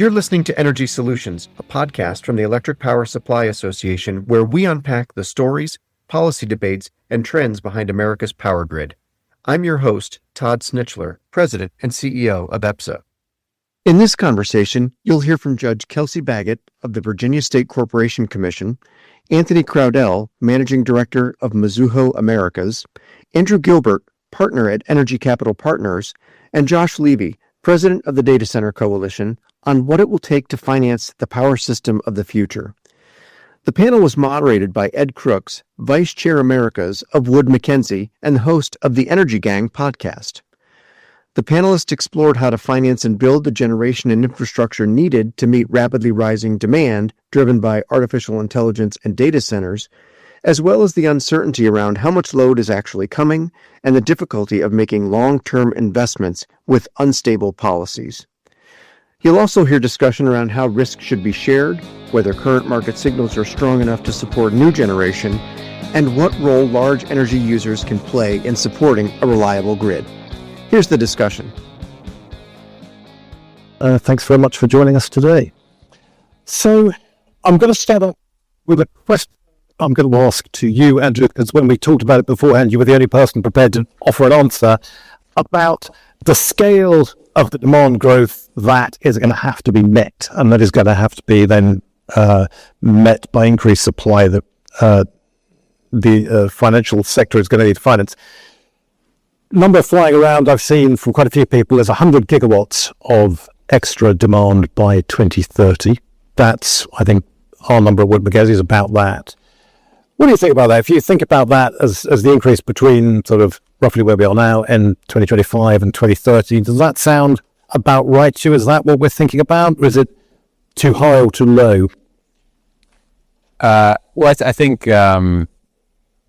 You're listening to Energy Solutions, a podcast from the Electric Power Supply Association where we unpack the stories, policy debates, and trends behind America's power grid. I'm your host, Todd Snitchler, President and CEO of EPSA. In this conversation, you'll hear from Judge Kelsey Baggett of the Virginia State Corporation Commission, Anthony Crowdell, Managing Director of Mizuho Americas, Andrew Gilbert, Partner at Energy Capital Partners, and Josh Levy, President of the Data Center Coalition, on what it will take to finance the power system of the future. The panel was moderated by Ed Crooks, Vice Chair Americas of Wood Mackenzie and the host of the Energy Gang podcast. The panelists explored how to finance and build the generation and infrastructure needed to meet rapidly rising demand driven by artificial intelligence and data centers, as well as the uncertainty around how much load is actually coming and the difficulty of making long-term investments with unstable policies. You'll also hear discussion around how risk should be shared, whether current market signals are strong enough to support new generation, and what role large energy users can play in supporting a reliable grid. Here's the discussion. Thanks very much for joining us today. So I'm going to start up with a question I'm going to ask to you, Andrew, because when we talked about it beforehand, you were the only person prepared to offer an answer about the scale of the demand growth that is going to have to be met, and that is going to have to be then met by increased supply that the financial sector is going to need to finance. Number flying around I've seen from quite a few people is 100 gigawatts of extra demand by 2030. That's, I think, our number at Wood Mackenzie is about that. What do you think about that? If you think about that as the increase between sort of roughly where we are now in 2025 and 2030, does that sound about right to you? Is that what we're thinking about? Or is it too high or too low? Well, I think there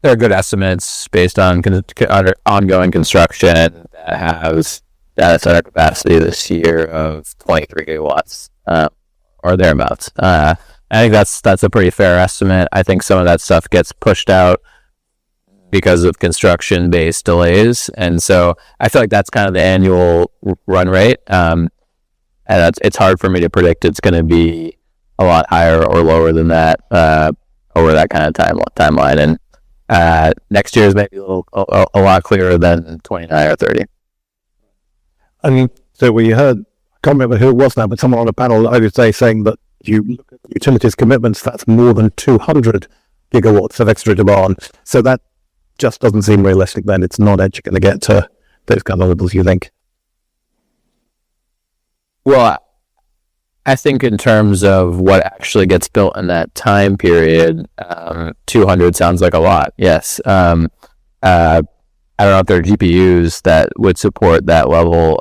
are good estimates based on ongoing construction that has data center capacity this year of 23 gigawatts or thereabouts. I think that's a pretty fair estimate. I think some of that stuff gets pushed out because of construction-based delays, and so I feel like that's kind of the annual run rate. And it's hard for me to predict it's going to be a lot higher or lower than that over that kind of timeline. And next year is maybe a lot clearer than 29 or 30. And so we heard, I can't remember who it was now, but someone on the panel, I would say, saying that you look at utilities commitments, that's more than 200 gigawatts of extra demand. So that just doesn't seem realistic then. It's not actually going to get to those kind of levels, you think? Well, I think in terms of what actually gets built in that time period, 200 sounds like a lot, yes. I don't know if there are GPUs that would support that level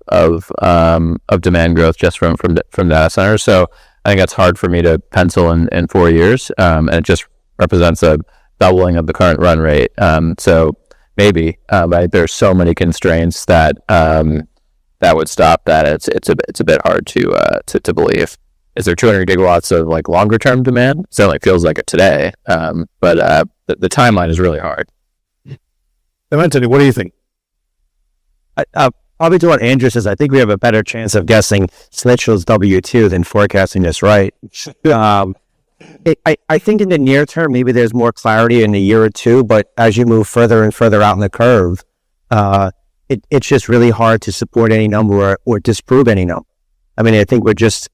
of demand growth just from data centers. So I think that's hard for me to pencil in 4 years, and it just represents a doubling of the current run rate. So maybe, but there's so many constraints that would stop that. It's a bit hard to believe. Is there 200 gigawatts of like longer term demand? It certainly feels like it today, but the timeline is really hard. So Anthony, what do you think? Probably to what Andrew says, I think we have a better chance of guessing Snitchell's W2 than forecasting this right. I think in the near term, maybe there's more clarity in a year or two, but as you move further and further out in the curve, it's just really hard to support any number or disprove any number. I mean, I think we're just,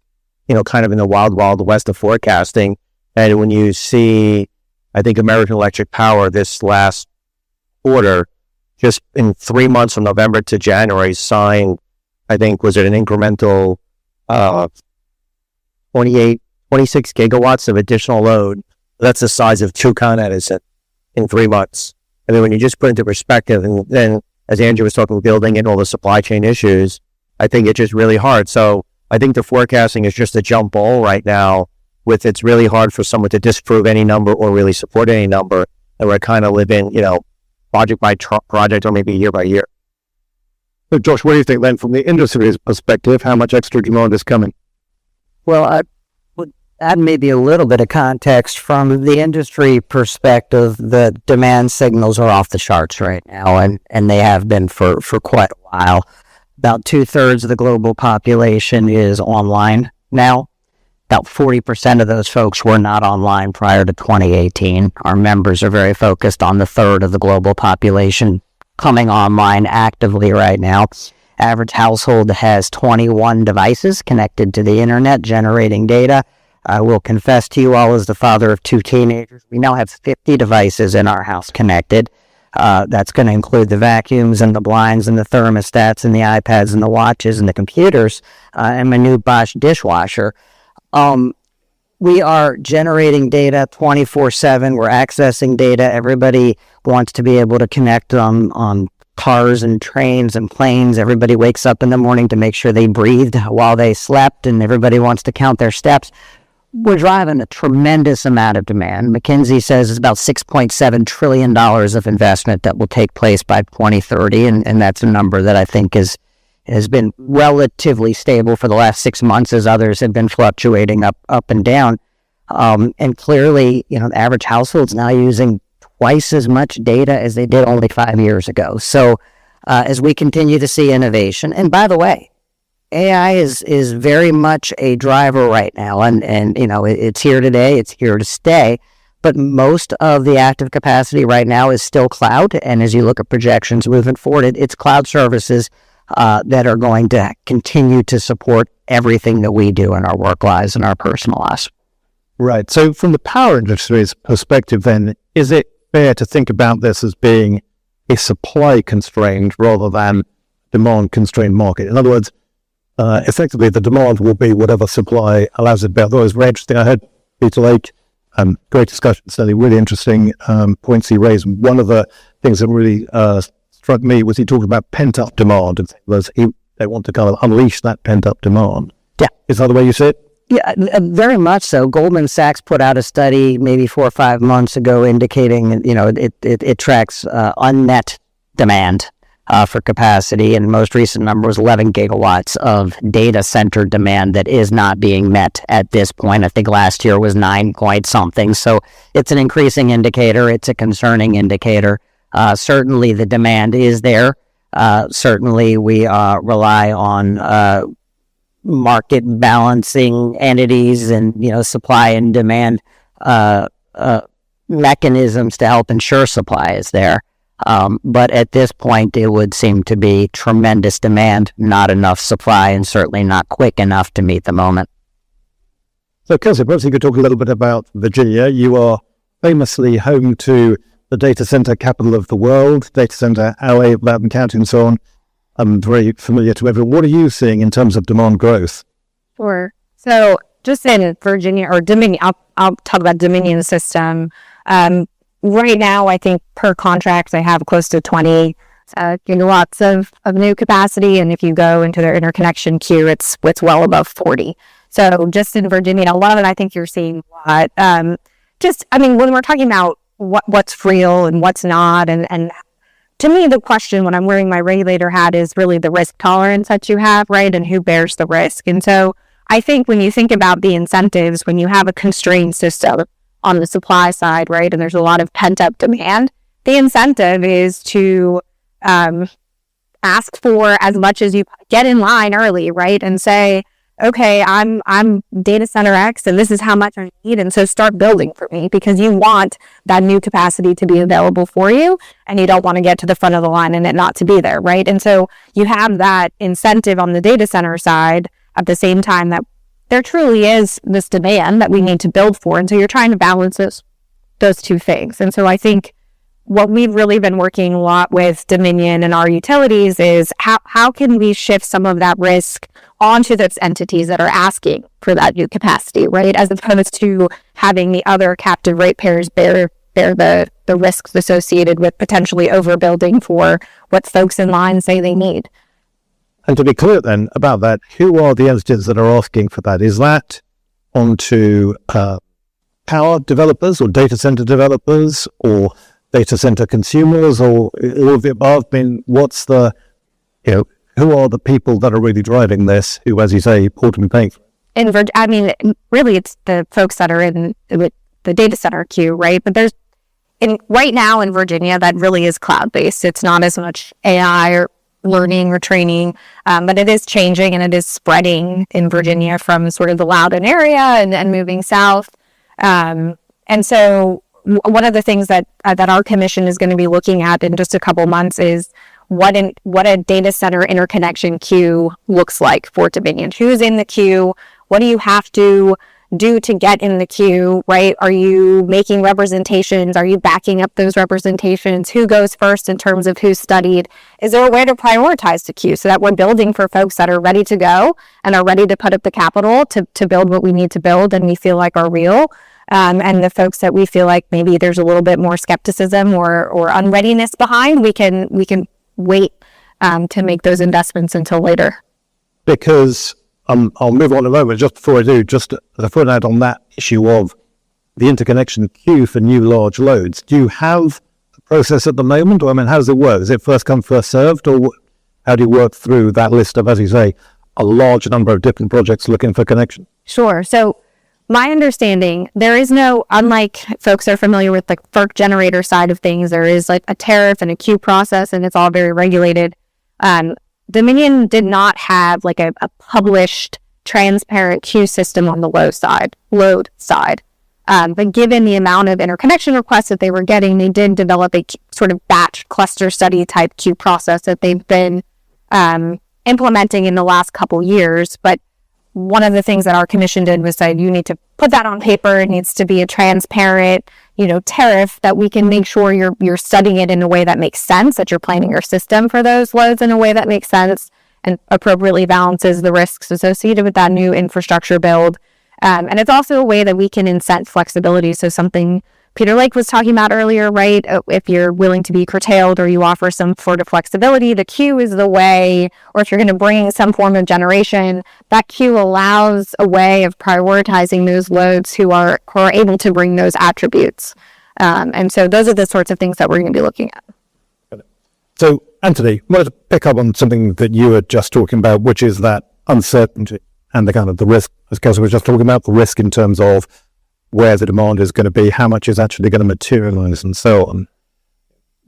kind of in the wild west of forecasting. And when you see, I think American Electric Power this last quarter, just in 3 months from November to January, signed, I think, was it an incremental 26 gigawatts of additional load. That's the size of 2 Con Edison in 3 months. I mean, when you just put into perspective, and then as Andrew was talking, building in all the supply chain issues, I think it's just really hard. So I think the forecasting is just a jump ball right now. It's really hard for someone to disprove any number or really support any number. And we're kind of living, project by project or maybe year by year. So Josh, what do you think then from the industry's perspective, how much extra demand is coming? Well, I would add maybe a little bit of context from the industry perspective. The demand signals are off the charts right now, and they have been for quite a while. About 2/3 of the global population is online now. About 40% of those folks were not online prior to 2018. Our members are very focused on the third of the global population coming online actively right now. Average household has 21 devices connected to the internet, generating data. I will confess to you all, as the father of 2 teenagers, we now have 50 devices in our house connected. That's going to include the vacuums and the blinds and the thermostats and the iPads and the watches and the computers and my new Bosch dishwasher. We are generating data 24/7. We're accessing data. Everybody wants to be able to connect on cars and trains and planes. Everybody wakes up in the morning to make sure they breathed while they slept, and everybody wants to count their steps. We're driving a tremendous amount of demand. McKinsey says it's about $6.7 trillion of investment that will take place by 2030, and that's a number that I think has been relatively stable for the last 6 months, as others have been fluctuating up and down. And clearly, the average household's now using twice as much data as they did only 5 years ago. So as we continue to see innovation, and by the way, AI is very much a driver right now, and it's here today, it's here to stay. But most of the active capacity right now is still cloud, and as you look at projections moving forward, it's cloud services that are going to continue to support everything that we do in our work lives and our personal lives. Right. So from the power industry's perspective then, is it fair to think about this as being a supply-constrained rather than demand-constrained market? In other words, effectively the demand will be whatever supply allows it to be. Otherwise, very interesting. I heard Peter Lake, great discussion, certainly really interesting points he raised. One of the things that really struck me was he talked about pent-up demand. They want to kind of unleash that pent-up demand. Yeah. Is that the way you see it? Yeah, very much so. Goldman Sachs put out a study maybe 4 or 5 months ago indicating, it tracks unmet demand for capacity, and the most recent number was 11 gigawatts of data center demand that is not being met at this point. I think last year was 9 point something. So it's an increasing indicator. It's a concerning indicator. Certainly the demand is there. Certainly we rely on market balancing entities and supply and demand mechanisms to help ensure supply is there. But at this point, it would seem to be tremendous demand, not enough supply, and certainly not quick enough to meet the moment. So, Kelsey, perhaps you could talk a little bit about Virginia. You are famously home to the data center capital of the world, data center alley, Loudoun County, and so on. I'm very familiar to everyone. What are you seeing in terms of demand growth? Sure. So just in Virginia or Dominion, I'll talk about Dominion system. Right now, I think per contract, they have close to 20 gigawatts of new capacity. And if you go into their interconnection queue, it's well above 40. So just in Virginia alone, I think you're seeing a lot. When we're talking about what's real and what's not, and to me, the question when I'm wearing my regulator hat is really the risk tolerance that you have, right? And who bears the risk. And so I think when you think about the incentives, when you have a constrained system on the supply side, right, and there's a lot of pent up demand, the incentive is to ask for as much as you get in line early, right? And say, okay, I'm data center X and this is how much I need. And so start building for me, because you want that new capacity to be available for you and you don't want to get to the front of the line and it not to be there, right? And so you have that incentive on the data center side at the same time that there truly is this demand that we need to build for. And so you're trying to balance those two things. And so I think what we've really been working a lot with Dominion and our utilities is how can we shift some of that risk onto those entities that are asking for that new capacity, right? As opposed to having the other captive ratepayers bear the risks associated with potentially overbuilding for what folks in line say they need. And to be clear then about that, who are the entities that are asking for that? Is that onto power developers or data center developers or data center consumers or all of the above? I mean, what's the, who are the people that are really driving this, who, as you say, ultimately paying for it? Really it's the folks that are in the data center queue, right? But right now in Virginia, that really is cloud-based. It's not as much AI learning or training, but it is changing and it is spreading in Virginia from sort of the Loudoun area and moving south. And so one of the things that our commission is going to be looking at in just a couple months is what a data center interconnection queue looks like for Dominion. Who's in the queue? What do you have to do to get in the queue, right? Are you making representations? Are you backing up those representations? Who goes first in terms of who studied? Is there a way to prioritize the queue so that we're building for folks that are ready to go and are ready to put up the capital to build what we need to build and we feel like are real? And the folks that we feel like maybe there's a little bit more skepticism or unreadiness behind, we can wait to make those investments until later. Because I'll move on in a moment. Just before I do, just a footnote on that issue of the interconnection queue for new large loads. Do you have a process at the moment? Or, I mean, how does it work? Is it first come, first served? Or how do you work through that list of, as you say, a large number of different projects looking for connection? Sure. So my understanding, there is no, unlike folks are familiar with the FERC generator side of things, there is like a tariff and a queue process, and it's all very regulated. Dominion did not have like a published transparent queue system on the load side. But given the amount of interconnection requests that they were getting, they did develop a sort of batch cluster study type queue process that they've been implementing in the last couple years. But one of the things that our commission did was say, you need to put that on paper. It needs to be a transparent, tariff that we can make sure you're studying it in a way that makes sense, that you're planning your system for those loads in a way that makes sense and appropriately balances the risks associated with that new infrastructure build. And it's also a way that we can incent flexibility. So something Peter Lake was talking about earlier, right? If you're willing to be curtailed or you offer some sort of flexibility, the queue is the way, or if you're going to bring some form of generation, that queue allows a way of prioritizing those loads who are able to bring those attributes. And so those are the sorts of things that we're going to be looking at. So, Anthony, I wanted to pick up on something that you were just talking about, which is that uncertainty and the kind of the risk, as Kelsey was just talking about, the risk in terms of where the demand is going to be, how much is actually going to materialize, and so on.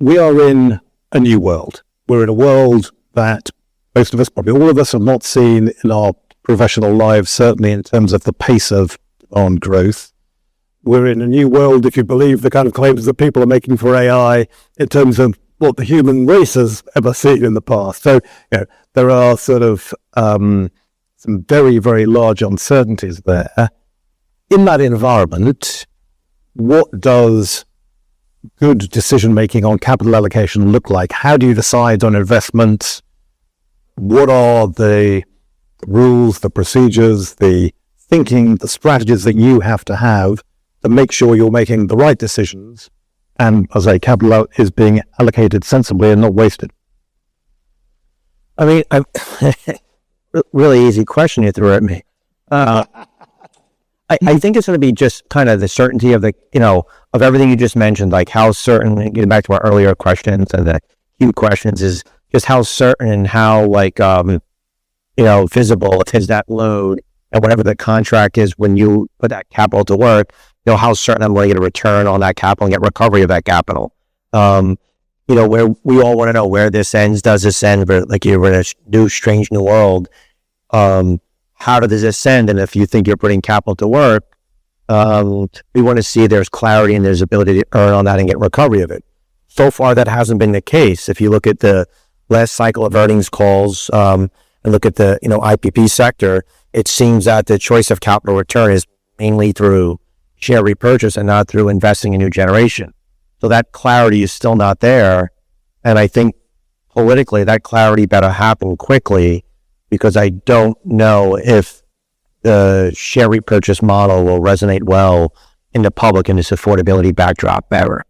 We are in a new world. We're in a world that most of us, probably all of us, have not seen in our professional lives, certainly in terms of the pace of demand growth. We're in a new world, if you believe the kind of claims that people are making for AI, in terms of what the human race has ever seen in the past. So, there are sort of some very, very large uncertainties there. In that environment, what does good decision-making on capital allocation look like? How do you decide on investments? What are the rules, the procedures, the thinking, the strategies that you have to make sure you're making the right decisions and, as I say, capital is being allocated sensibly and not wasted? I mean, really easy question you threw at me. I think it's going to be just kind of the certainty of of everything you just mentioned, like how certain, getting back to our earlier questions and the huge questions, is just how certain and how visible is that load, and whatever the contract is when you put that capital to work, how certain I'm going to get a return on that capital and get recovery of that capital. Where we all want to know where this ends. Does this end? But like you're in a new, strange new world. How does this end? And if you think you're putting capital to work, we want to see there's clarity and there's ability to earn on that and get recovery of it. So far, that hasn't been the case. If you look at the last cycle of earnings calls and look at the IPP sector, it seems that the choice of capital return is mainly through share repurchase and not through investing in new generation. So that clarity is still not there. And I think politically that clarity better happen quickly, because I don't know if the share repurchase model will resonate well in the public in this affordability backdrop ever.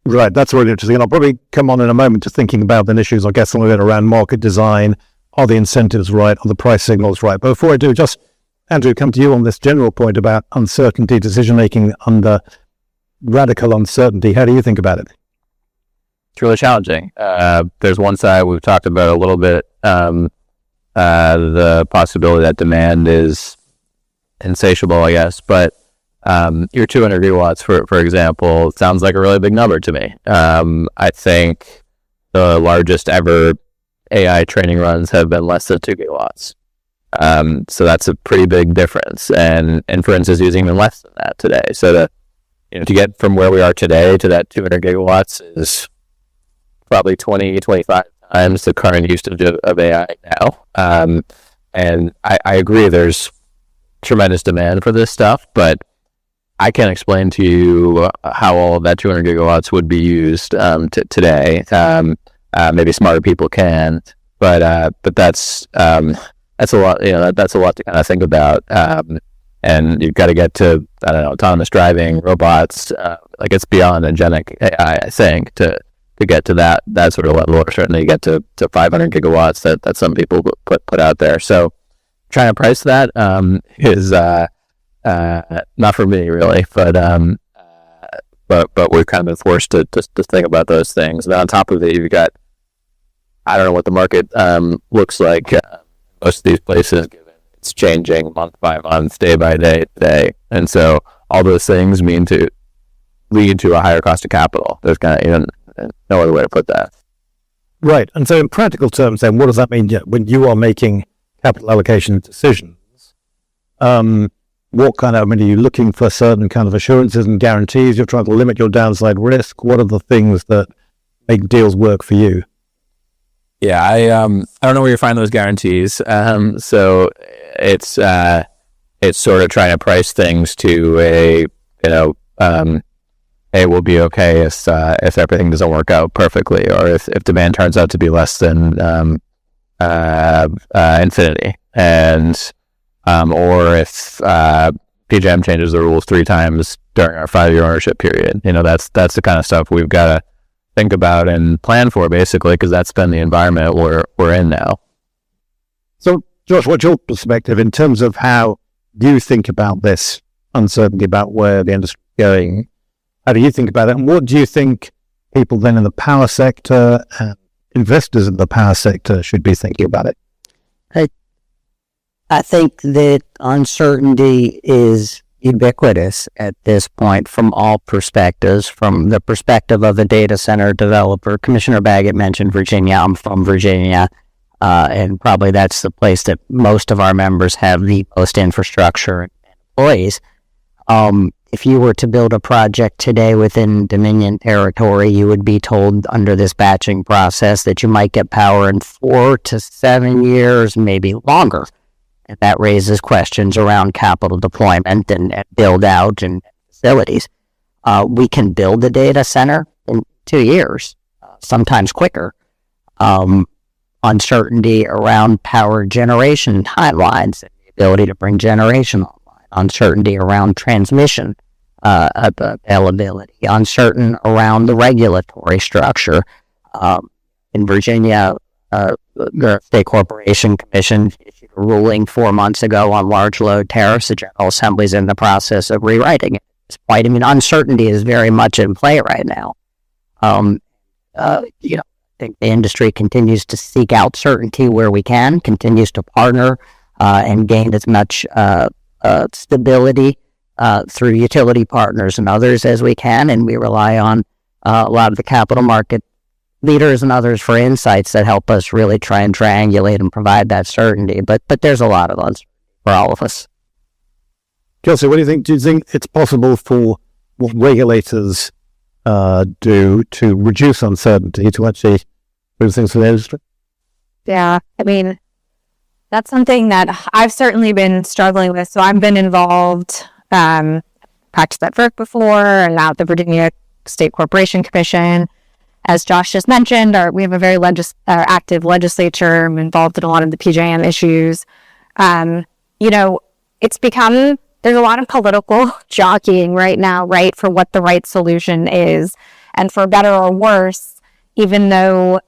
Right, that's really interesting. And I'll probably come on in a moment to thinking about the issues, I guess, a little bit around market design. Are the incentives right? Are the price signals right? But before I do, just, Andrew, come to you on this general point about uncertainty, decision-making under radical uncertainty. How do you think about it? It's really challenging. There's one side we've talked about a little bit, the possibility that demand is insatiable, I guess, but your 200 gigawatts, for example, sounds like a really big number to me. I think the largest ever AI training runs have been less than 2 gigawatts. So that's a pretty big difference. And inference is using even less than that today. So to get from where we are today to that 200 gigawatts is probably 20, 25 times the current usage of AI now. And I agree there's tremendous demand for this stuff, but I can't explain to you how all of that 200 gigawatts would be used today. Maybe smarter people can, but that's a lot. That's a lot to kind of think about. And you've got to get to, I don't know, autonomous driving, robots. Like it's beyond agentic AI, I think, to get to that sort of level, or certainly get to 500 gigawatts that some people put out there. So trying to price that is not for me really, but we've kind of been forced to think about those things. And on top of it, you've got, I don't know what the market looks like. Most of these places, given it's changing month by month, day by day, and so all those things lead to a higher cost of capital. There's kind of no other way to put that. Right. And so in practical terms, then, what does that mean when you are making capital allocation decisions? What kind of, are you looking for certain kind of assurances and guarantees? You're trying to limit your downside risk. What are the things that make deals work for you? Yeah, I don't know where you find those guarantees. So it's sort of trying to price things to we'll be okay if everything doesn't work out perfectly, or if demand turns out to be less than infinity, and or if PJM changes the rules 3 times during our 5-year ownership period. That's the kind of stuff we've got to think about and plan for, basically, because that's been the environment we're in now. So, Josh, what's your perspective in terms of how you think about this uncertainty about where the industry is going? How do you think about it? And what do you think people then in the power sector and investors in the power sector should be thinking about it? I think that uncertainty is ubiquitous at this point from all perspectives. From the perspective of a data center developer, Commissioner Baggett mentioned Virginia. I'm from Virginia, and probably that's the place that most of our members have the most infrastructure and employees. If you were to build a project today within Dominion territory, you would be told under this batching process that you might get power in 4 to 7 years, maybe longer. And that raises questions around capital deployment and build out and facilities. We can build a data center in 2 years, sometimes quicker. Uncertainty around power generation timelines and the ability to bring generation online. Uncertainty around transmission availability. Uncertain around the regulatory structure. In Virginia, the State Corporation Commission issued a ruling 4 months ago on large load tariffs. The General Assembly is in the process of rewriting it at this point. Uncertainty is very much in play right now. I think the industry continues to seek out certainty where we can, continues to partner and gain as much stability through utility partners and others as we can, and we rely on a lot of the capital market leaders and others for insights that help us really try and triangulate and provide that certainty. But there's a lot of uncertainty for all of us. Kelsey, what do you think? Do you think it's possible for what regulators do to reduce uncertainty, to actually move things for the industry? Yeah, that's something that I've certainly been struggling with. So I've been involved, practiced at FERC before, and now at the Virginia State Corporation Commission. As Josh just mentioned, we have a very active legislature. I'm involved in a lot of the PJM issues. It's become, there's a lot of political jockeying right now, right, for what the right solution is. And for better or worse, even though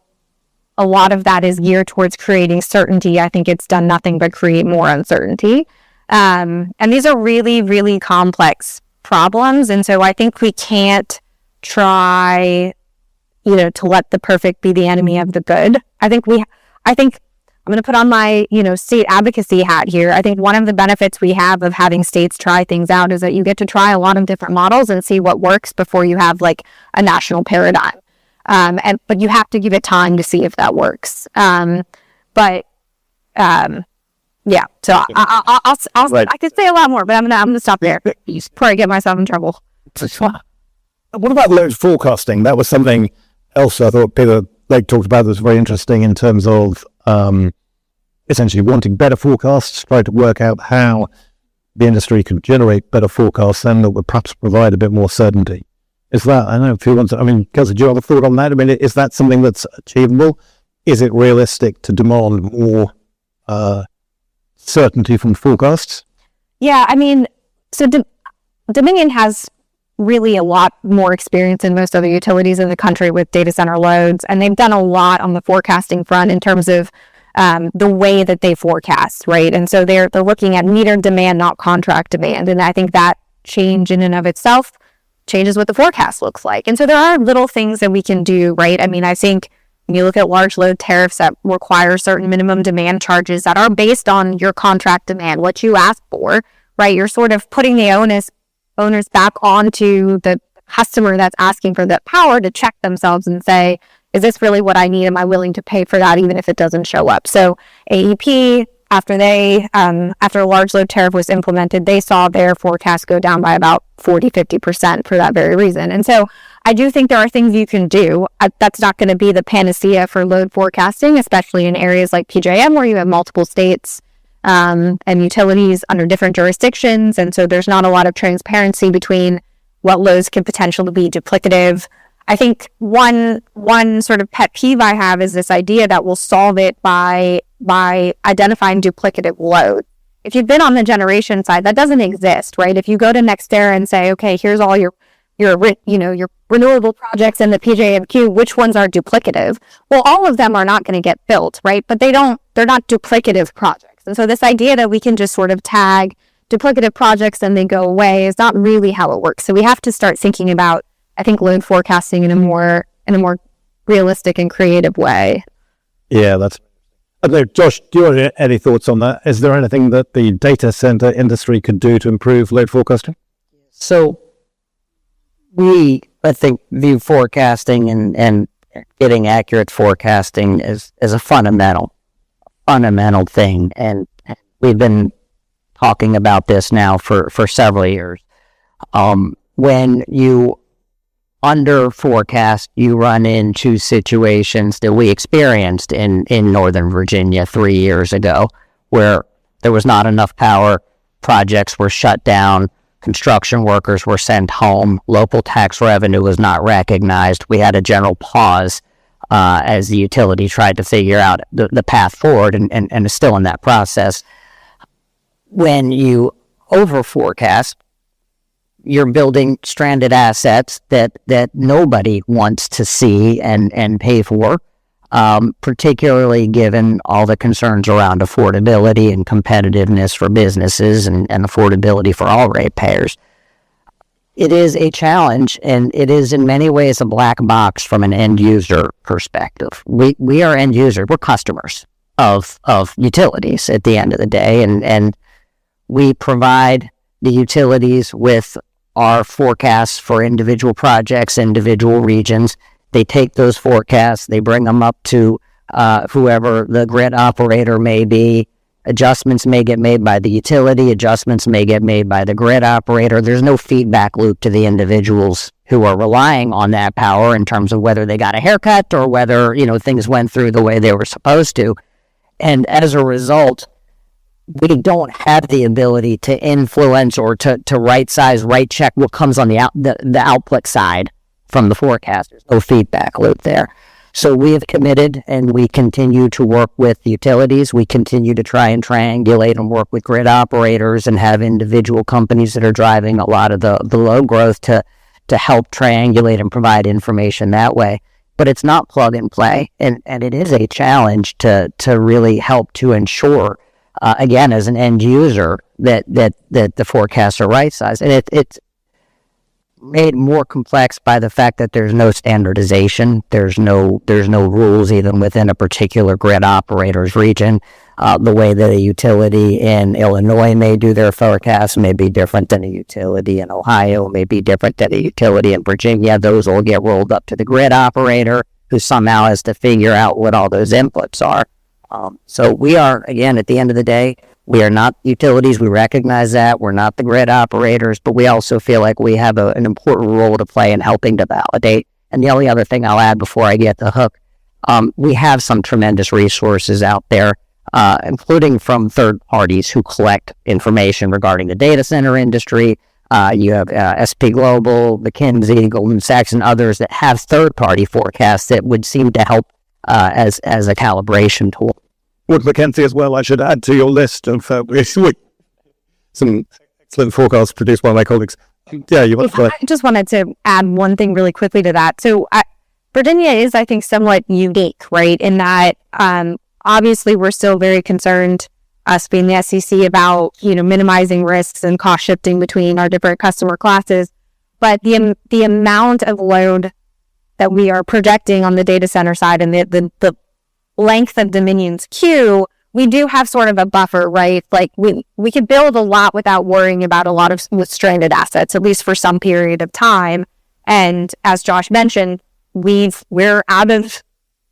a lot of that is geared towards creating certainty, I think it's done nothing but create more uncertainty. And these are really, really complex problems. And so I think we can't try to let the perfect be the enemy of the good. I think I'm going to put on my, state advocacy hat here. I think one of the benefits we have of having states try things out is that you get to try a lot of different models and see what works before you have a national paradigm. But you have to give it time to see if that works. Yeah. So I could say a lot more, but I'm gonna stop there before I get myself in trouble. What about load forecasting? That was something else I thought Peter Lake talked about that was very interesting in terms of essentially wanting better forecasts, trying to work out how the industry could generate better forecasts and that would perhaps provide a bit more certainty. Is that, I don't know if you want to, I mean, Kelsey, do you have a thought on that? I mean, is that something that's achievable? Is it realistic to demand more certainty from forecasts? Yeah, I mean, so Dominion has really a lot more experience than most other utilities in the country with data center loads, and they've done a lot on the forecasting front in terms of the way that they forecast, right? And so they're looking at meter demand, not contract demand, and I think that change in and of itself changes what the forecast looks like. And so there are little things that we can do, right? I mean, I think when you look at large load tariffs that require certain minimum demand charges that are based on your contract demand, what you ask for, right? You're sort of putting the owners back onto the customer that's asking for that power to check themselves and say, is this really what I need? Am I willing to pay for that even if it doesn't show up? So AEP, after a large load tariff was implemented, they saw their forecast go down by about 40-50% for that very reason. And so I do think there are things you can do. That's not going to be the panacea for load forecasting, especially in areas like PJM where you have multiple states and utilities under different jurisdictions. And so there's not a lot of transparency between what loads can potentially be duplicative. I think one sort of pet peeve I have is this idea that we'll solve it by identifying duplicative load. If you've been on the generation side, that doesn't exist, right? If you go to NextEra and say, okay, here's all your renewable projects in the PJM queue, which ones are duplicative? Well, all of them are not going to get built, right? But they're not duplicative projects. And so this idea that we can just sort of tag duplicative projects and they go away is not really how it works. So we have to start thinking about, I think, load forecasting in a more realistic and creative way. Yeah, that's. Josh, do you have any thoughts on that? Is there anything that the data center industry could do to improve load forecasting? So I think, view forecasting and getting accurate forecasting as a fundamental thing. And we've been talking about this now for several years. When you under forecast, you run into situations that we experienced in Northern Virginia 3 years ago, where there was not enough power, projects were shut down, construction workers were sent home, local tax revenue was not recognized. We had a general pause as the utility tried to figure out the path forward and is still in that process. When you over forecast, you're building stranded assets that nobody wants to see and pay for, particularly given all the concerns around affordability and competitiveness for businesses and affordability for all ratepayers. It is a challenge, and it is in many ways a black box from an end user perspective. We are end users. We're customers of utilities at the end of the day, and we provide the utilities with our forecasts for individual projects, individual regions. They take those forecasts, they bring them up to whoever the grid operator may be. Adjustments may get made by the utility, adjustments may get made by the grid operator. There's no feedback loop to the individuals who are relying on that power in terms of whether they got a haircut or whether, things went through the way they were supposed to. And as a result, we don't have the ability to influence or to right size, right check what comes on the output side from the forecast. There's no feedback loop there. So we have committed, and we continue to work with utilities. We continue to try and triangulate and work with grid operators and have individual companies that are driving a lot of the load growth to help triangulate and provide information that way. But it's not plug and play, and it is a challenge to really help to ensure, again, as an end user, that the forecasts are right sized. And it's made more complex by the fact that there's no standardization. There's no rules even within a particular grid operator's region. The way that a utility in Illinois may do their forecast may be different than a utility in Ohio, may be different than a utility in Virginia. Those will get rolled up to the grid operator, who somehow has to figure out what all those inputs are. So we are, again, at the end of the day, we are not utilities. We recognize that. We're not the grid operators, but we also feel like we have an important role to play in helping to validate. And the only other thing I'll add before I get the hook, we have some tremendous resources out there, including from third parties who collect information regarding the data center industry. You have SP Global, McKinsey, Goldman Sachs, and others that have third-party forecasts that would seem to help as a calibration tool. Wood Mackenzie as well, I should add to your list of some excellent forecasts produced by my colleagues. Yeah, you want to. I just wanted to add one thing really quickly to that. So Virginia is, I think, somewhat unique, right, in that obviously we're still very concerned, us being the SEC, about minimizing risks and cost shifting between our different customer classes. But the amount of load that we are projecting on the data center side and the length of Dominion's queue, we do have sort of a buffer, right? Like we could build a lot without worrying about a lot of stranded assets, at least for some period of time. And as Josh mentioned, we're out of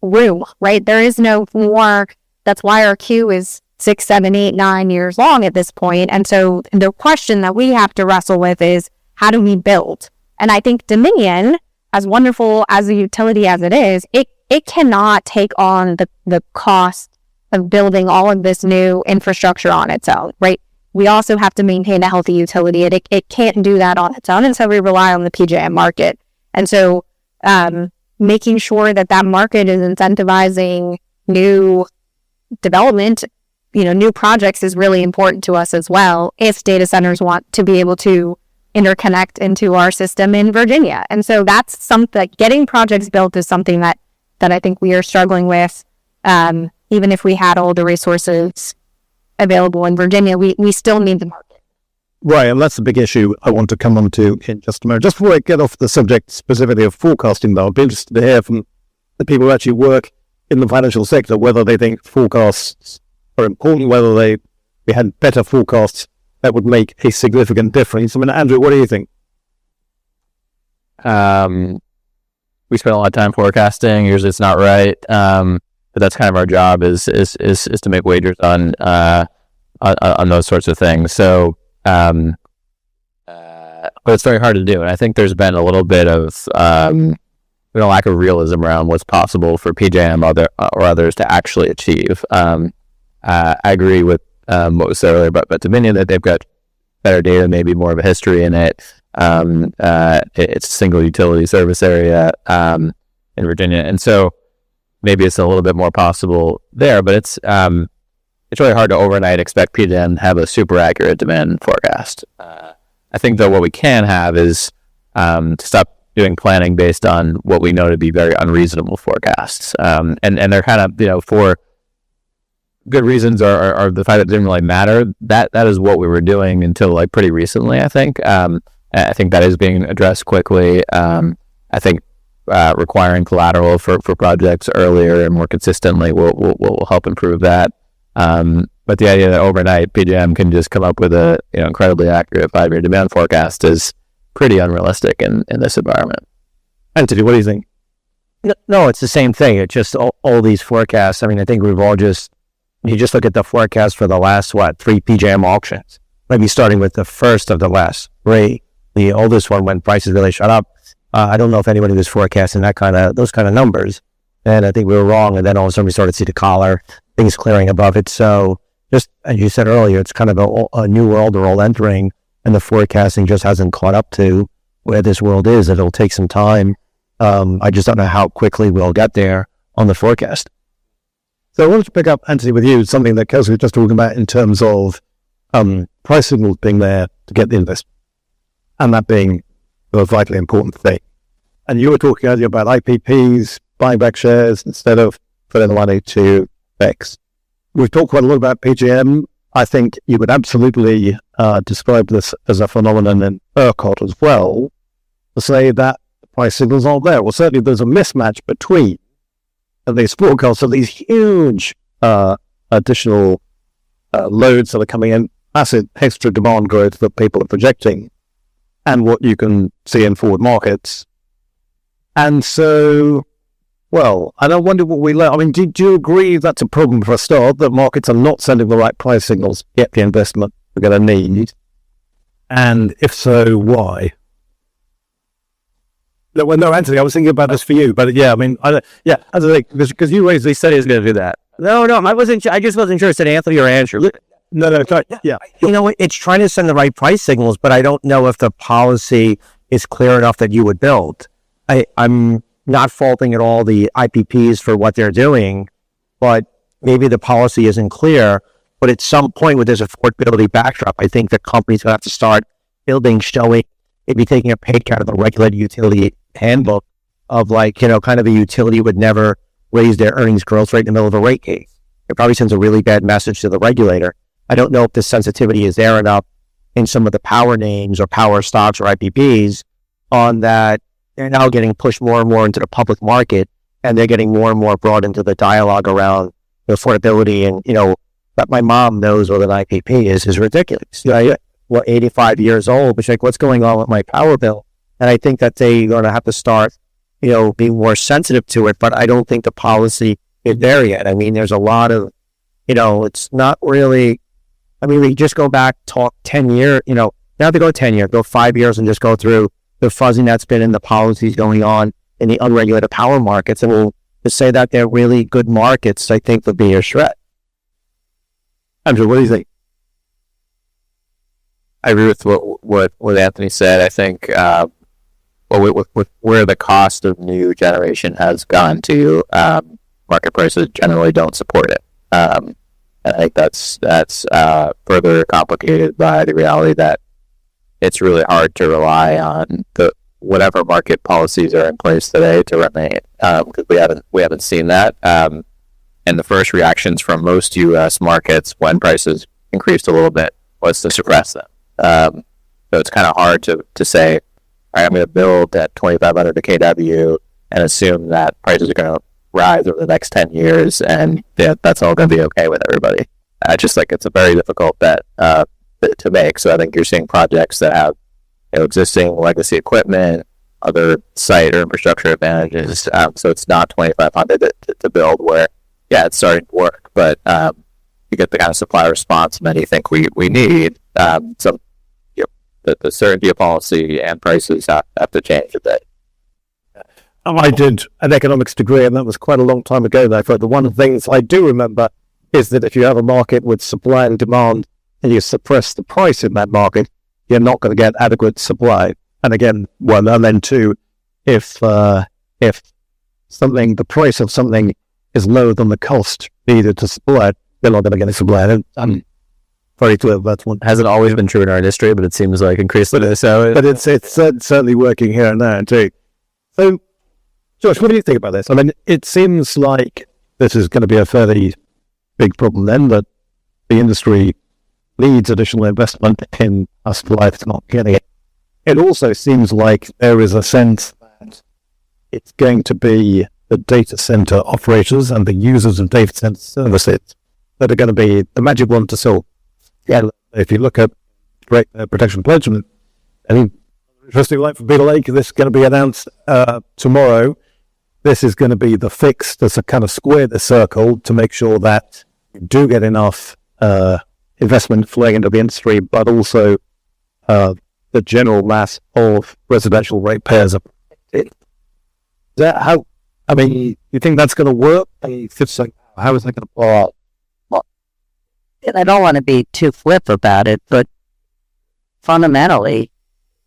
room, right? There is no more. That's why our queue is 6, 7, 8, 9 years long at this point. And so the question that we have to wrestle with is, how do we build? And I think Dominion, as wonderful as a utility as it is, it cannot take on the cost of building all of this new infrastructure on its own, right? We also have to maintain a healthy utility. It can't do that on its own, and so we rely on the PJM market. And so making sure that market is incentivizing new development, new projects is really important to us as well, if data centers want to be able to interconnect into our system in Virginia. And so that's something, getting projects built is something that I think we are struggling with. Even if we had all the resources available in Virginia, we still need the market. Right, and that's a big issue I want to come on to in just a moment. Just before I get off the subject specifically of forecasting, though, I'd be interested to hear from the people who actually work in the financial sector whether they think forecasts are important, whether we had better forecasts that would make a significant difference. I mean, Andrew, what do you think? We spend a lot of time forecasting. Usually it's not right. But that's kind of our job is to make wagers on those sorts of things. So, but it's very hard to do. And I think there's been a little bit of lack of realism around what's possible for PJM or others to actually achieve. I agree with what was said earlier about Dominion, that they've got better data, maybe more of a history in it. It's a single utility service area in Virginia, and so maybe it's a little bit more possible there. But it's really hard to overnight expect PJM to have a super accurate demand forecast. I think though what we can have is to stop doing planning based on what we know to be very unreasonable forecasts, and they're kind of for good reasons, or the fact that it didn't really matter. That is what we were doing until like pretty recently. I think that is being addressed quickly. I think requiring collateral for projects earlier and more consistently will help improve that. But the idea that overnight PJM can just come up with a incredibly accurate 5-year demand forecast is pretty unrealistic in this environment. Anthony, what do you think? No, it's the same thing. It's just all these forecasts. I mean, I think we've all you just look at the forecast for the last, 3 PJM auctions, maybe starting with the first of the last 3, the oldest one when prices really shot up. I don't know if anybody was forecasting those kind of numbers. And I think we were wrong. And then all of a sudden we started to see the collar, things clearing above it. So just as you said earlier, it's kind of a new world we're all entering, and the forecasting just hasn't caught up to where this world is. It'll take some time. I just don't know how quickly we'll get there on the forecast. So I wanted to pick up, Anthony, with you, something that Kelsey was just talking about in terms of price signals being there to get the investment, and that being a vitally important thing. And you were talking earlier about IPPs, buying back shares instead of putting the money to X. We've talked quite a lot about PJM. I think you would absolutely describe this as a phenomenon in ERCOT as well. to say that the price signals aren't there. Well, certainly there's a mismatch between these forecasts of these huge additional loads that are coming in, massive extra demand growth that people are projecting, and what you can see in forward markets. And so, well, and I wonder what we learn. I mean, do you agree that's a problem for a start, that markets are not sending the right price signals to get the investment we're going to need? And if so, why? No, Anthony, I was thinking about this for you, but yeah, I mean, as I think, because you raised, they said he's going to do that. No, I wasn't. I just wasn't sure. It said Anthony or Andrew. No, sorry. Yeah. You know, it's trying to send the right price signals, but I don't know if the policy is clear enough that you would build. I'm not faulting at all the IPPs for what they're doing, but maybe the policy isn't clear. But at some point, with this affordability backdrop, I think the companies will have to start building, showing, maybe taking a page out of the regulated utility handbook of, like, you know, kind of a utility would never raise their earnings growth rate in the middle of a rate case. It probably sends a really bad message to the regulator. I don't know if the sensitivity is there enough in some of the power names or power stocks or IPPs on that. They're now getting pushed more and more into the public market, and they're getting more and more brought into the dialogue around affordability. And, you know, that my mom knows what an IPP is ridiculous. You know, well, 85 years old, but she's like, what's going on with my power bill? And I think that they're going to have to start, you know, being more sensitive to it, but I don't think the policy is there yet. I mean, there's a lot of, you know, it's not really, I mean, we just go back, talk 10 years, you know, now to go 10 years, go 5 years and just go through the fuzzing that's been in the policies going on in the unregulated power markets. And we'll just say that they're really good markets, I think would be a shred. Andrew, what do you think? I agree with what Anthony said. I think with where the cost of new generation has gone to, market prices generally don't support it. And I think that's further complicated by the reality that it's really hard to rely on whatever market policies are in place today to remain, because we haven't seen that. And the first reactions from most U.S. markets when prices increased a little bit was to suppress them. So it's kind of hard to say, all right, I'm going to build at 2,500 a kW and assume that prices are going to rise over the next 10 years, and that's all going to be okay with everybody. Just like it's a very difficult bet to make. So I think you're seeing projects that have, you know, existing legacy equipment, other site or infrastructure advantages. So it's not 2,500 to build where, yeah, it's starting to work, but you get the kind of supply response many think we need. So you know, the certainty of policy and prices have to change a bit. I did an economics degree, and that was quite a long time ago, though. But the one of the things I do remember is that if you have a market with supply and demand and you suppress the price in that market, you're not going to get adequate supply. And again, one, and then two, if the price of something is lower than the cost needed to supply it, you're not going to get it supplied. I'm very clear that's one. Hasn't always been true in our industry, but it seems like increasingly so. But it's certainly working here and there too. So, Josh, what do you think about this? I mean, it seems like this is going to be a fairly big problem then, that the industry needs additional investment in a supply that's not getting it. It also seems like there is a sense that it's going to be the data center operators and the users of data center services that are going to be the magic one to solve. Yeah, if you look at protection pledge, and any interesting like for Beetle Lake, this is going to be announced tomorrow. This is going to be the fix to kind of square the circle to make sure that you do get enough investment flowing into the industry, but also the general mass of residential ratepayers are protected. How? I mean, you think that's going to work? How is that going to play out? And I don't want to be too flip about it, but fundamentally,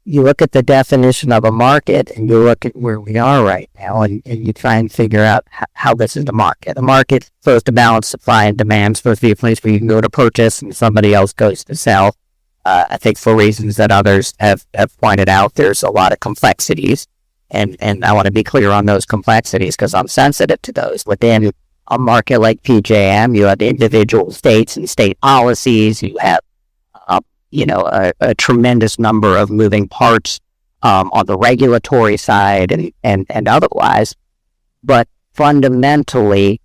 you look at the definition of a market and you look at where we are right now, and you try and figure out how this is the market. The market supposed to balance supply and demand, supposed to be a place where you can go to purchase and somebody else goes to sell. I think for reasons that others have pointed out, there's a lot of complexities, and I want to be clear on those complexities because I'm sensitive to those. Within a market like PJM, you have individual states and state policies. You have, a tremendous number of moving parts on the regulatory side and otherwise. But fundamentally,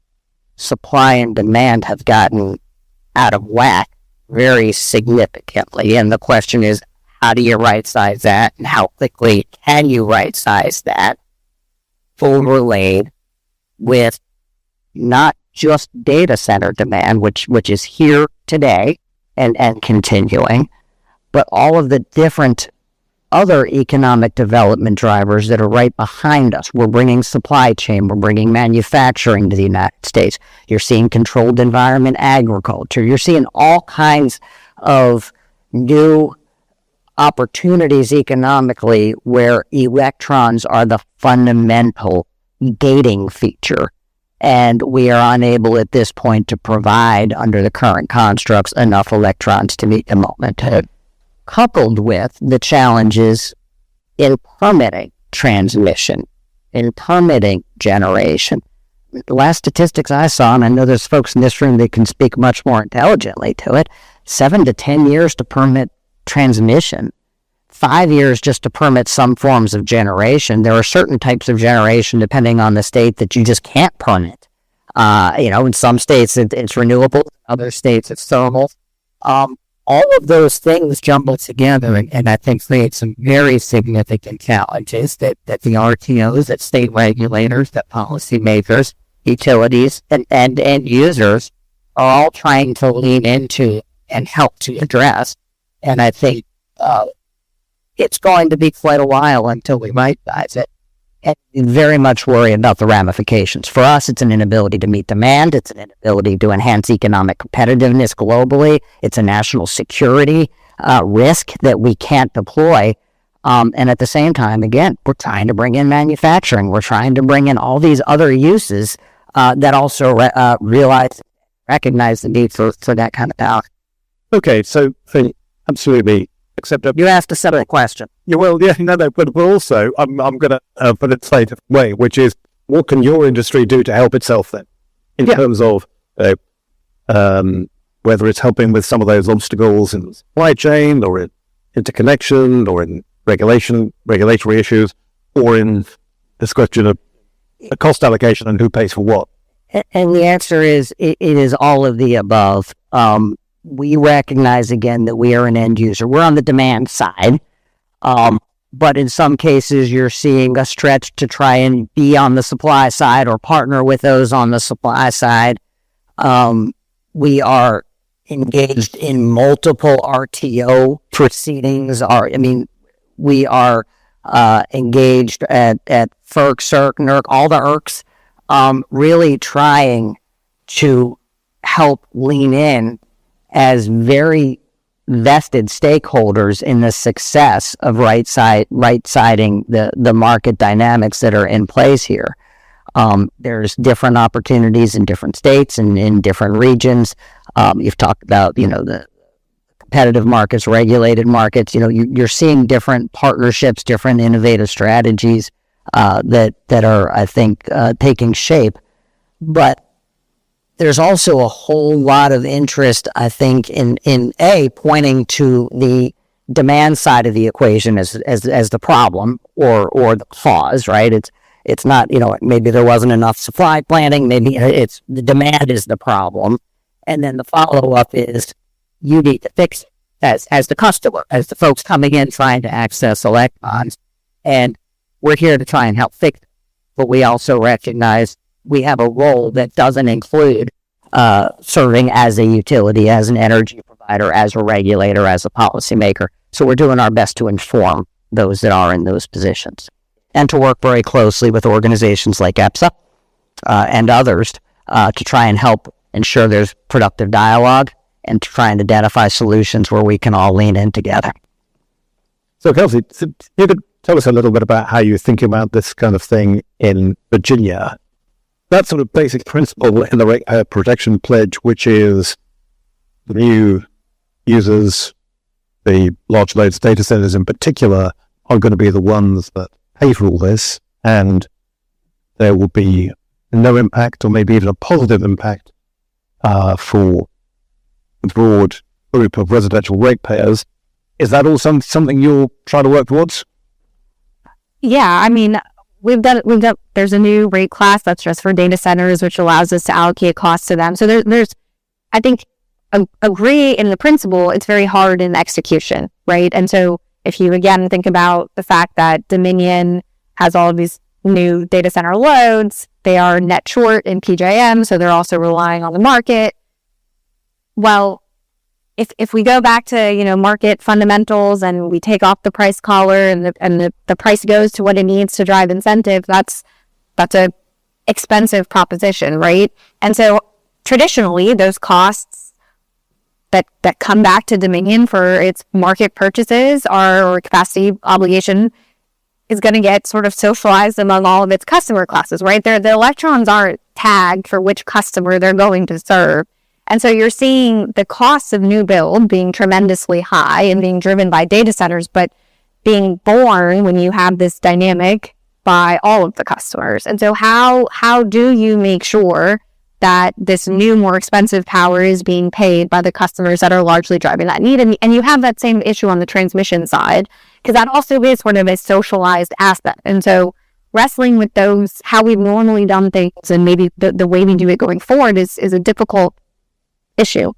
supply and demand have gotten out of whack very significantly. And the question is, how do you right-size that, and how quickly can you right-size that, overlaid with not just data center demand, which is here today and continuing, but all of the different other economic development drivers that are right behind us. We're bringing supply chain, we're bringing manufacturing to the United States. You're seeing controlled environment agriculture. You're seeing all kinds of new opportunities economically where electrons are the fundamental gating feature. And we are unable at this point to provide, under the current constructs, enough electrons to meet the moment. Coupled with the challenges in permitting transmission, in permitting generation. The last statistics I saw, and I know there's folks in this room that can speak much more intelligently to it, 7 to 10 years to permit transmission, 5 years just to permit some forms of generation. There are certain types of generation, depending on the state, that you just can't permit. In some states it's renewable, in other states it's thermal. All of those things jumbled together, and I think create some very significant challenges that the RTOs, that state regulators, that policymakers, utilities, and end users are all trying to lean into and help to address. And I think it's going to be quite a while until we right-size it. And we very much worry about the ramifications. For us, it's an inability to meet demand. It's an inability to enhance economic competitiveness globally. It's a national security risk that we can't deploy. And at the same time, again, we're trying to bring in manufacturing. We're trying to bring in all these other uses that also recognize the need for that kind of power. Okay, so absolutely. Except you asked a separate question. Yeah, well, yeah, no, but also I'm going to put it a different way, which is, what can your industry do to help itself then, in terms of whether it's helping with some of those obstacles in the supply chain, or in interconnection, or in regulatory issues, or in this question of cost allocation and who pays for what? And the answer is, it is all of the above. We recognize, again, that we are an end user. We're on the demand side. But in some cases, you're seeing a stretch to try and be on the supply side or partner with those on the supply side. We are engaged in multiple RTO proceedings. We are engaged at FERC, CERC, NERC, all the IRCs, really trying to help lean in as very vested stakeholders in the success of right-siding the market dynamics that are in place here. There's different opportunities in different states and in different regions. You've talked about, the competitive markets, regulated markets. You're seeing different partnerships, different innovative strategies that are, I think, taking shape. But there's also a whole lot of interest, I think, in pointing to the demand side of the equation as the problem or the cause, right? It's not, maybe there wasn't enough supply planning, maybe it's the demand is the problem. And then the follow-up is, you need to fix it as the customer, as the folks coming in trying to access electrons. And we're here to try and help fix it. But we also recognize we have a role that doesn't include serving as a utility, as an energy provider, as a regulator, as a policymaker. So we're doing our best to inform those that are in those positions, and to work very closely with organizations like EPSA and others to try and help ensure there's productive dialogue and to try and identify solutions where we can all lean in together. So, Kelsey, you could tell us a little bit about how you think about this kind of thing in Virginia. That sort of basic principle in the Rate Protection Pledge, which is the new users, the large loads data centers in particular, are going to be the ones that pay for all this, and there will be no impact, or maybe even a positive impact, for the broad group of residential ratepayers. Is that all something you're trying to work towards? Yeah, I mean, there's a new rate class that's just for data centers, which allows us to allocate costs to them. So there's I think, agree in the principle, it's very hard in execution, right? And so if you, again, think about the fact that Dominion has all of these new data center loads, they are net short in PJM, so they're also relying on the market. Well, if we go back to, market fundamentals and we take off the price collar and the price goes to what it needs to drive incentive, that's a expensive proposition, right? And so traditionally, those costs that come back to Dominion for its market purchases or capacity obligation is going to get sort of socialized among all of its customer classes, right? The electrons aren't tagged for which customer they're going to serve. And so you're seeing the costs of new build being tremendously high and being driven by data centers, but being borne when you have this dynamic by all of the customers. And so how do you make sure that this new, more expensive power is being paid by the customers that are largely driving that need? And you have that same issue on the transmission side, because that also is sort of a socialized asset. And so wrestling with those, how we've normally done things and maybe the way we do it going forward is a difficult issue.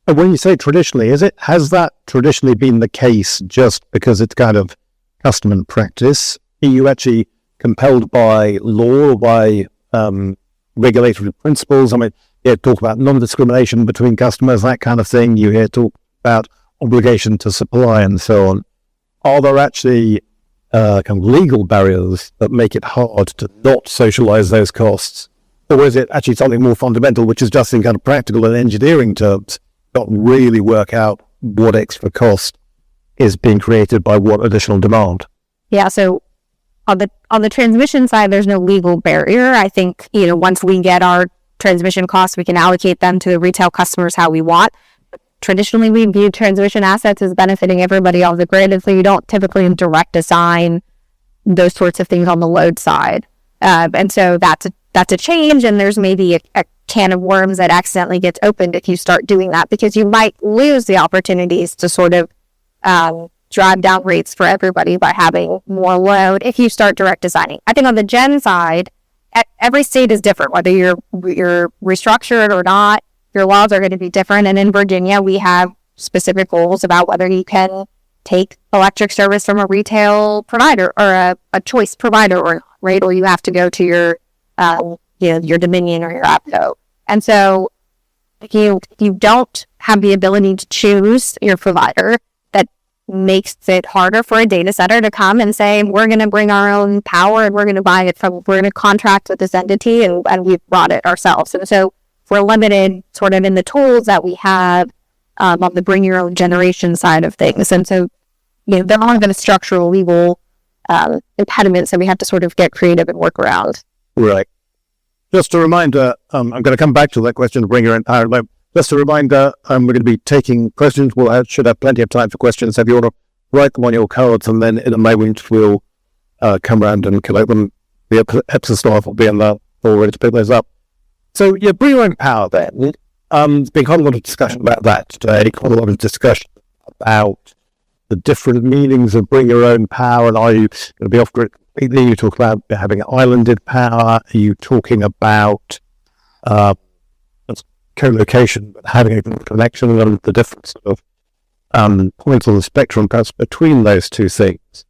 And when you say traditionally, has that traditionally been the case just because it's kind of custom and practice? Are you actually compelled by law or by regulatory principles? I mean, you hear talk about non-discrimination between customers, that kind of thing. You hear talk about obligation to supply and so on. Are there actually kind of legal barriers that make it hard to not socialize those costs? Or is it actually something more fundamental, which is just in kind of practical and engineering terms, not really work out what extra cost is being created by what additional demand? Yeah, so on the transmission side, there's no legal barrier. I think, once we get our transmission costs, we can allocate them to the retail customers how we want. Traditionally, we view transmission assets as benefiting everybody on the grid, and so you don't typically direct assign those sorts of things on the load side. And so that's a change, and there's maybe a can of worms that accidentally gets opened if you start doing that, because you might lose the opportunities to sort of drive down rates for everybody by having more load if you start direct designing. I think on the gen side, every state is different, whether you're restructured or not. Your laws are going to be different. And in Virginia, we have specific rules about whether you can take electric service from a retail provider or a choice provider or not, right? Or you have to go to your Dominion or your APCO. And so if you don't have the ability to choose your provider, that makes it harder for a data center to come and say, we're going to bring our own power and we're going to contract with this entity and we've brought it ourselves. And so we're limited sort of in the tools that we have on the bring your own generation side of things. And so, there are going to structural legal impediments that we have to sort of get creative and work around. Right. Just a reminder, I'm going to come back to that question of bring your own power. Just a reminder, we're going to be taking questions. Should have plenty of time for questions. If you want to write them on your cards, and then in a moment we'll come around and collect them. The EPSA staff will be in there all ready to pick those up. So, bring your own power then. There's been quite a lot of discussion about that today, quite a lot of discussion about the different meanings of bring your own power, and are you going to be off-grid completely? You talk about having islanded power. Are you talking about co-location, but having a connection, and the difference of points on the spectrum perhaps between those two things?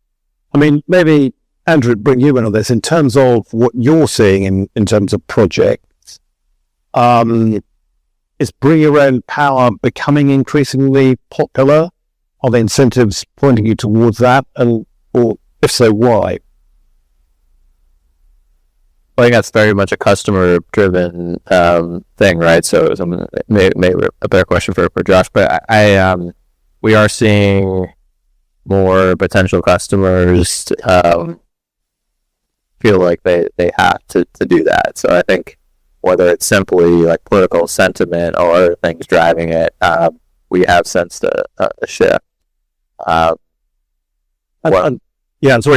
I mean, maybe, Andrew, bring you in on this in terms of what you're seeing in terms of projects. Is bring your own power becoming increasingly popular? Are the incentives pointing you towards that? Or if so, why? I think that's very much a customer-driven thing, right? So maybe a better question for Josh, but we are seeing more potential customers feel like they have to do that. So I think whether it's simply like political sentiment or other things driving it, we have sensed a shift. Sorry,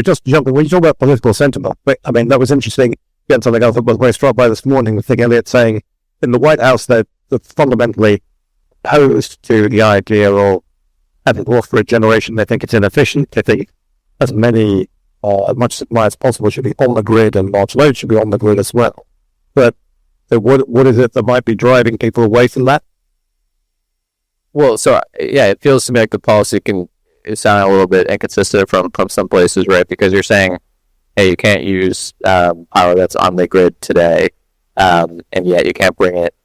just jumping. When you talk about political sentiment, I mean, that was interesting. Again, something else I was very struck by this morning, with Elliott saying in the White House that they're fundamentally opposed to the idea of having off-grid generation. They think it's inefficient. They think, as many as much supply as possible should be on the grid, and large load should be on the grid as well. But what is it that might be driving people away from that? Well, so yeah, it feels to me like the policy can sound a little bit inconsistent from some places, right? Because you're saying, hey, you can't use power that's on the grid today, and yet you can't bring it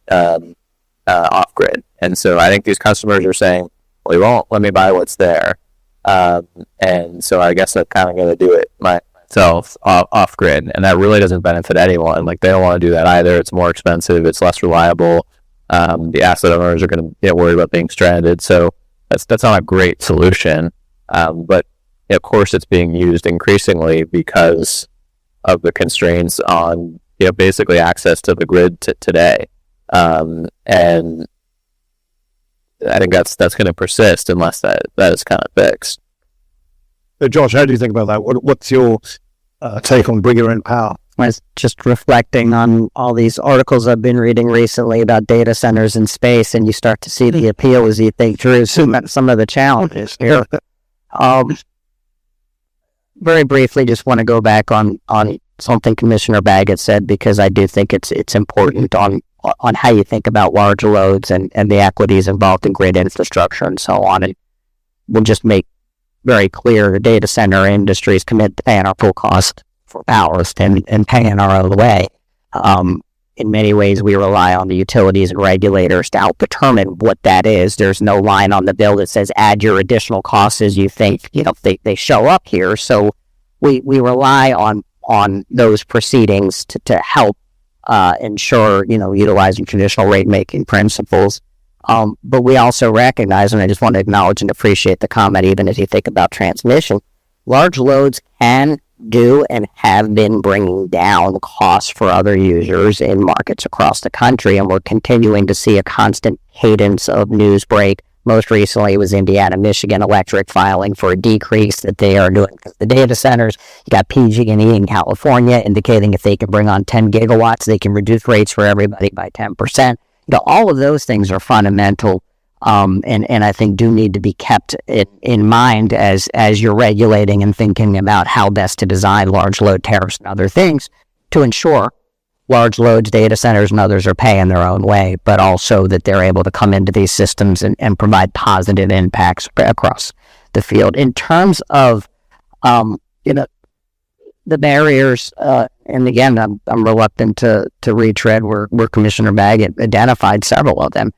off grid. And so I think these customers are saying, well, you won't let me buy what's there, and so I guess I'm kind of going to do it myself off grid, and that really doesn't benefit anyone. Like, they don't want to do that either. It's more expensive. It's less reliable. The asset owners are going to get worried about being stranded. So that's not a great solution. But of course, it's being used increasingly because of the constraints on basically access to the grid today. And I think that's going to persist unless that is kind of fixed. So Josh, how do you think about that? What's your take on bring your own power? I was just reflecting on all these articles I've been reading recently about data centers in space, and you start to see the appeal as you think through some of the challenges here. Very briefly, just want to go back on something Commissioner Baggett said, because I do think it's important on how you think about large loads and the equities involved in grid infrastructure and so on. And we'll just make very clear the data center industry is committed to paying our full cost for power and paying our own way. In many ways, we rely on the utilities and regulators to help determine what that is. There's no line on the bill that says add your additional costs as you think they show up here. So we rely on those proceedings to help ensure utilizing traditional rate making principles. But we also recognize, and I just want to acknowledge and appreciate the comment, even as you think about transmission, large loads can do and have been bringing down costs for other users in markets across the country, and we're continuing to see a constant cadence of news break. Most recently, it was Indiana, Michigan Electric filing for a decrease that they are doing because the data centers. You got PG&E in California indicating if they can bring on 10 gigawatts, they can reduce rates for everybody by 10%. All of those things are fundamental, and I think do need to be kept in mind as you're regulating and thinking about how best to design large load tariffs and other things to ensure large loads, data centers, and others are paying their own way, but also that they're able to come into these systems and provide positive impacts across the field. In terms of, the barriers, and again, I'm reluctant to retread where Commissioner Baggett identified several of them.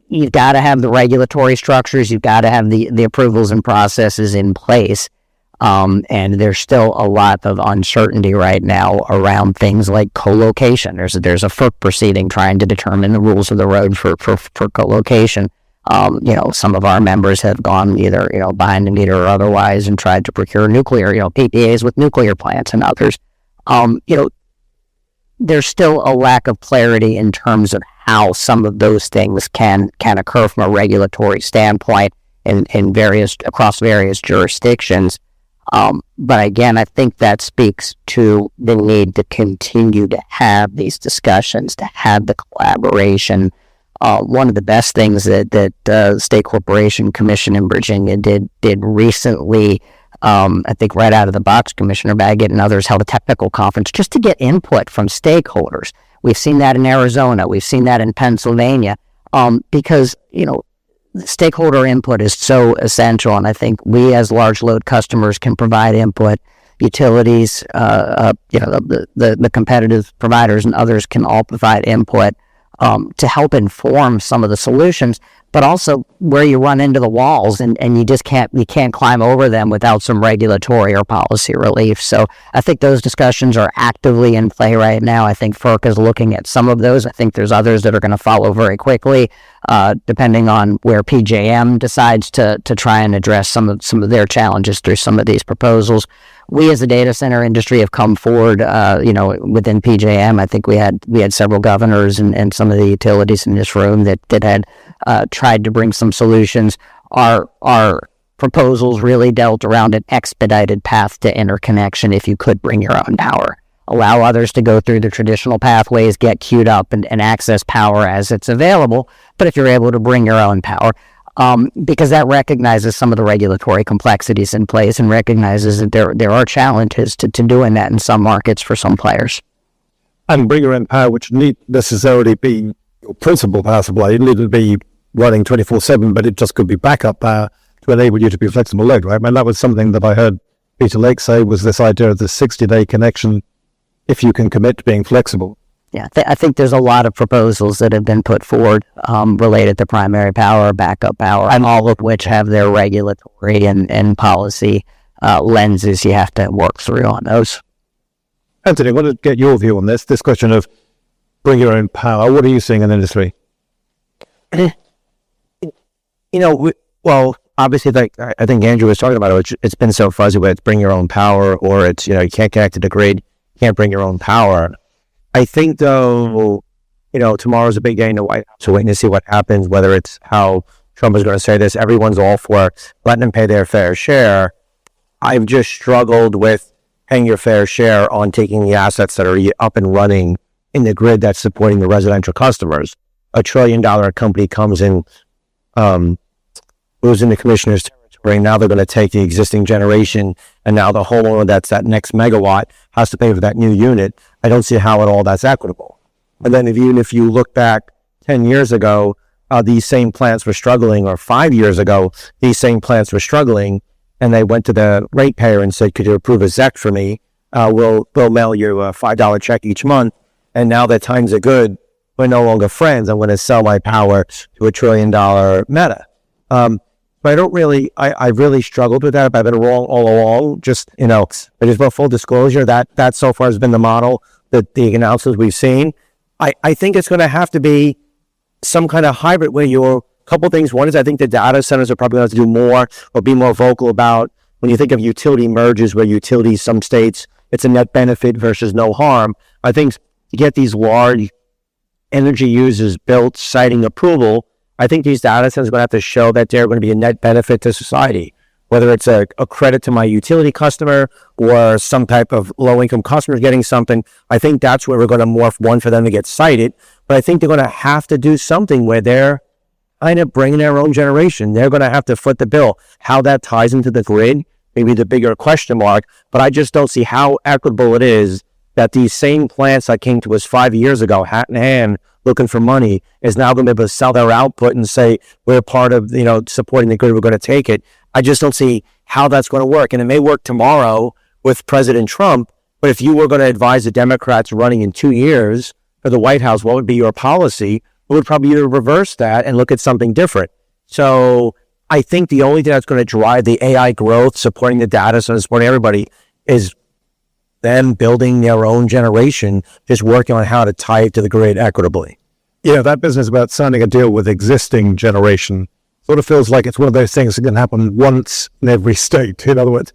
You've got to have the regulatory structures. You've got to have the approvals and processes in place. And there's still a lot of uncertainty right now around things like co-location. There's a FERC proceeding trying to determine the rules of the road for co-location. Some of our members have gone either, behind the meter or otherwise and tried to procure nuclear, PPAs with nuclear plants and others. There's still a lack of clarity in terms of how some of those things can occur from a regulatory standpoint across various jurisdictions. But again, I think that speaks to the need to continue to have these discussions, to have the collaboration. One of the best things that State Corporation Commission in Virginia did recently, I think right out of the box, Commissioner Baggett and others held a technical conference just to get input from stakeholders. We've seen that in Arizona. We've seen that in Pennsylvania, because, stakeholder input is so essential. And I think we as large load customers can provide input. Utilities, the competitive providers and others can all provide input to help inform some of the solutions, but also where you run into the walls and you just can't climb over them without some regulatory or policy relief. So I think those discussions are actively in play right now. I think FERC is looking at some of those. I think there's others that are going to follow very quickly, depending on where PJM decides to try and address some of their challenges through some of these proposals. We as a data center industry have come forward, within PJM. I think we had several governors and some of the utilities in this room that had tried to bring some solutions. Our proposals really dealt around an expedited path to interconnection if you could bring your own power. Allow others to go through the traditional pathways, get queued up and access power as it's available. But if you're able to bring your own power, because that recognizes some of the regulatory complexities in place and recognizes that there are challenges to doing that in some markets for some players. And bring your own power, which need necessarily be your principal power supply. It need to be running 24/7, but it just could be backup power to enable you to be flexible load, right? And that was something that I heard Peter Lake say, was this idea of the 60-day connection if you can commit to being flexible. Yeah, I think there's a lot of proposals that have been put forward related to primary power, backup power, and all of which have their regulatory and policy lenses you have to work through on those. Anthony, I want to get your view on this question of bring your own power. What are you seeing in the industry? Well, obviously, like I think Andrew was talking about it, it's been so fuzzy whether it's bring your own power or it's, you can't connect to the grid, you can't bring your own power. I think, though, tomorrow's a big day in the White House, so waiting to see what happens, whether it's how Trump is going to say this. Everyone's all for letting them pay their fair share. I've just struggled with paying your fair share on taking the assets that are up and running in the grid that's supporting the residential customers. $1 trillion company comes in, moves into commissioner's territory. Now they're going to take the existing generation, and now the homeowner that's that next megawatt has to pay for that new unit. I don't see how at all that's equitable. And then even if you look back 10 years ago, these same plants were struggling, or 5 years ago, these same plants were struggling, and they went to the ratepayer and said, could you approve a ZEC for me? We'll mail you a $5 check each month. And now that times are good, we're no longer friends. I'm going to sell my power to $1 trillion meta. But I've really struggled with that. I've been wrong all along. But just for full disclosure, that so far has been the model that the announcements we've seen. I think it's going to have to be some kind of hybrid where you're a couple things. One is I think the data centers are probably going to have to do more or be more vocal about when you think of utility merges where utilities, some states, it's a net benefit versus no harm. I think to get these large energy users built, citing approval, I think these data centers are going to have to show that they're going to be a net benefit to society, whether it's a credit to my utility customer or some type of low-income customers getting something. I think that's where we're going to morph one for them to get cited. But I think they're going to have to do something where they're kind of bringing their own generation. They're going to have to foot the bill. How that ties into the grid, maybe the bigger question mark. But I just don't see how equitable it is that these same plants that came to us 5 years ago, hat in hand, looking for money, is now going to be able to sell their output and say, we're part of, supporting the grid, we're going to take it. I just don't see how that's going to work. And it may work tomorrow with President Trump, but if you were going to advise the Democrats running in 2 years for the White House, what would be your policy? It would probably either reverse that and look at something different. So I think the only thing that's going to drive the AI growth, supporting the data centers, supporting everybody, is them building their own generation, just working on how to tie it to the grid equitably. Yeah, that business about signing a deal with existing generation sort of feels like it's one of those things that can happen once in every state. In other words,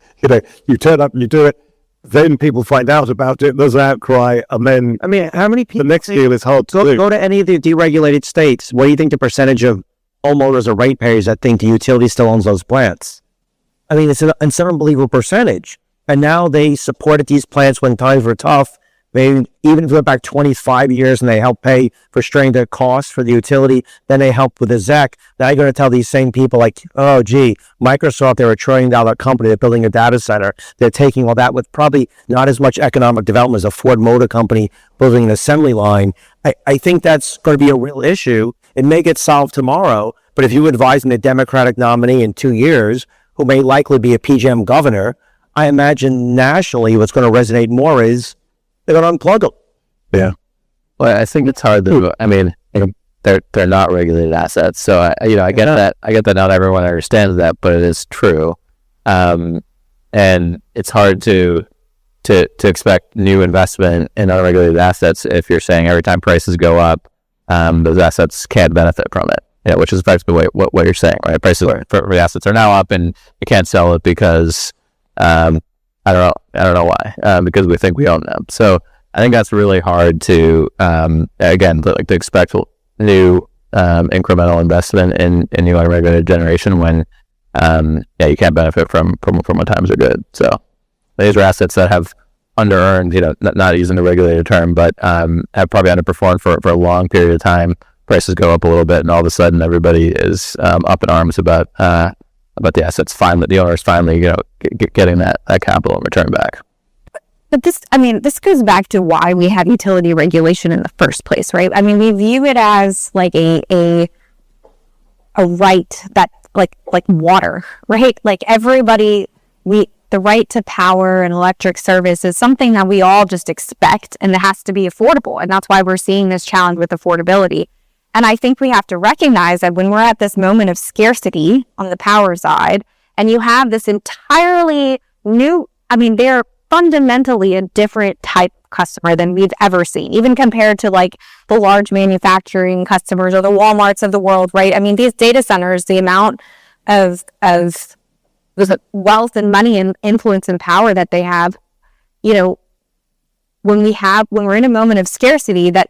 you turn up and you do it, then people find out about it, there's an outcry, and then how many people? The next deal is hard to do. Go to any of the deregulated states. What do you think the percentage of homeowners or ratepayers that think the utility still owns those plants? It's an unbelievable percentage. And now they supported these plants when times were tough. Even if you went back 25 years and they helped pay for stranded costs for the utility, then they helped with the ZEC. Now you're going to tell these same people Microsoft, they're $1 trillion company, they're building a data center. They're taking all that with probably not as much economic development as a Ford Motor Company building an assembly line. I think that's going to be a real issue. It may get solved tomorrow, but if you advise a Democratic nominee in 2 years, who may likely be a PJM governor, I imagine nationally what's going to resonate more is they're going to unplug them. Yeah. Well, I think it's hard to. They're not regulated assets, so I get that. I get that not everyone understands that, but it is true. And it's hard to expect new investment in unregulated assets if you're saying every time prices go up, those assets can't benefit from it. Which is effectively what you're saying, right? Prices for the assets are now up, and you can't sell it because I don't know why, because we think we own them. So I think that's really hard to to expect new incremental investment in new unregulated generation when you can't benefit from when times are good. So these are assets that have under-earned, not using the regulated term, but have probably underperformed for a long period of time prices go up a little bit, and all of a sudden everybody is up in arms about the assets. Finally, the owners finally, getting that capital and return back. But this goes back to why we have utility regulation in the first place, right? I mean, we view it as like a right that like water, right? Like everybody, the right to power and electric service is something that we all just expect, and it has to be affordable. And that's why we're seeing this challenge with affordability. And I think we have to recognize that when we're at this moment of scarcity on the power side, and you have this entirely new, they're fundamentally a different type of customer than we've ever seen, even compared to like the large manufacturing customers or the Walmarts of the world, right? I mean, these data centers, the amount of wealth and money and influence and power that they have, when we're in a moment of scarcity, that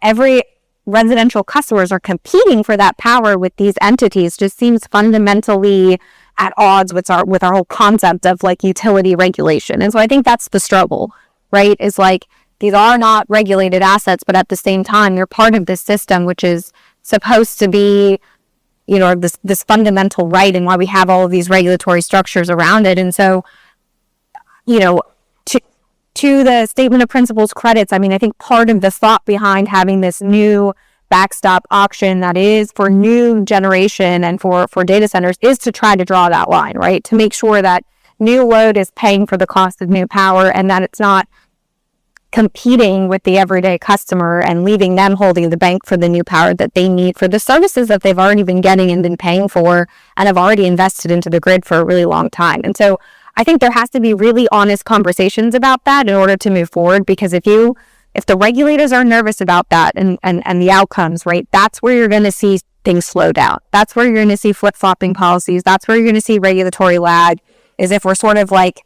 every residential customers are competing for that power with these entities just seems fundamentally at odds with our whole concept of like utility regulation. And so I think that's the struggle, right? Is like, these are not regulated assets, but at the same time, they're part of this system, which is supposed to be, this fundamental right, and why we have all of these regulatory structures around it. And so, to the statement of principles credits, I think part of the thought behind having this new backstop auction that is for new generation and for data centers is to try to draw that line, right? To make sure that new load is paying for the cost of new power, and that it's not competing with the everyday customer and leaving them holding the bank for the new power that they need for the services that they've already been getting and been paying for and have already invested into the grid for a really long time. And so I think there has to be really honest conversations about that in order to move forward, because if the regulators are nervous about that and the outcomes, right, that's where you're going to see things slow down. That's where you're going to see flip-flopping policies. That's where you're going to see regulatory lag, is if we're sort of like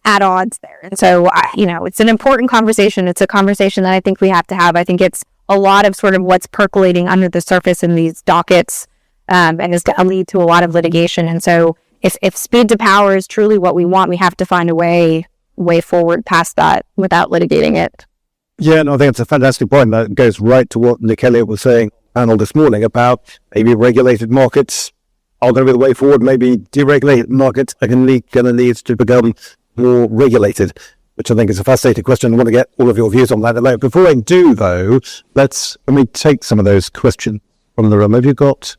at odds there. And so, it's an important conversation. It's a conversation that I think we have to have. I think it's a lot of sort of what's percolating under the surface in these dockets, and is going to lead to a lot of litigation. And so if speed to power is truly what we want, we have to find a way forward past that without litigating it. Yeah, no, I think it's a fantastic point. That goes right to what Nick Elliott was saying on the panel this morning about maybe regulated markets are going to be the way forward. Maybe deregulated markets are going to need to become more regulated, which I think is a fascinating question. I want to get all of your views on that later. Before I do, though, let me take some of those questions from the room. Have you got,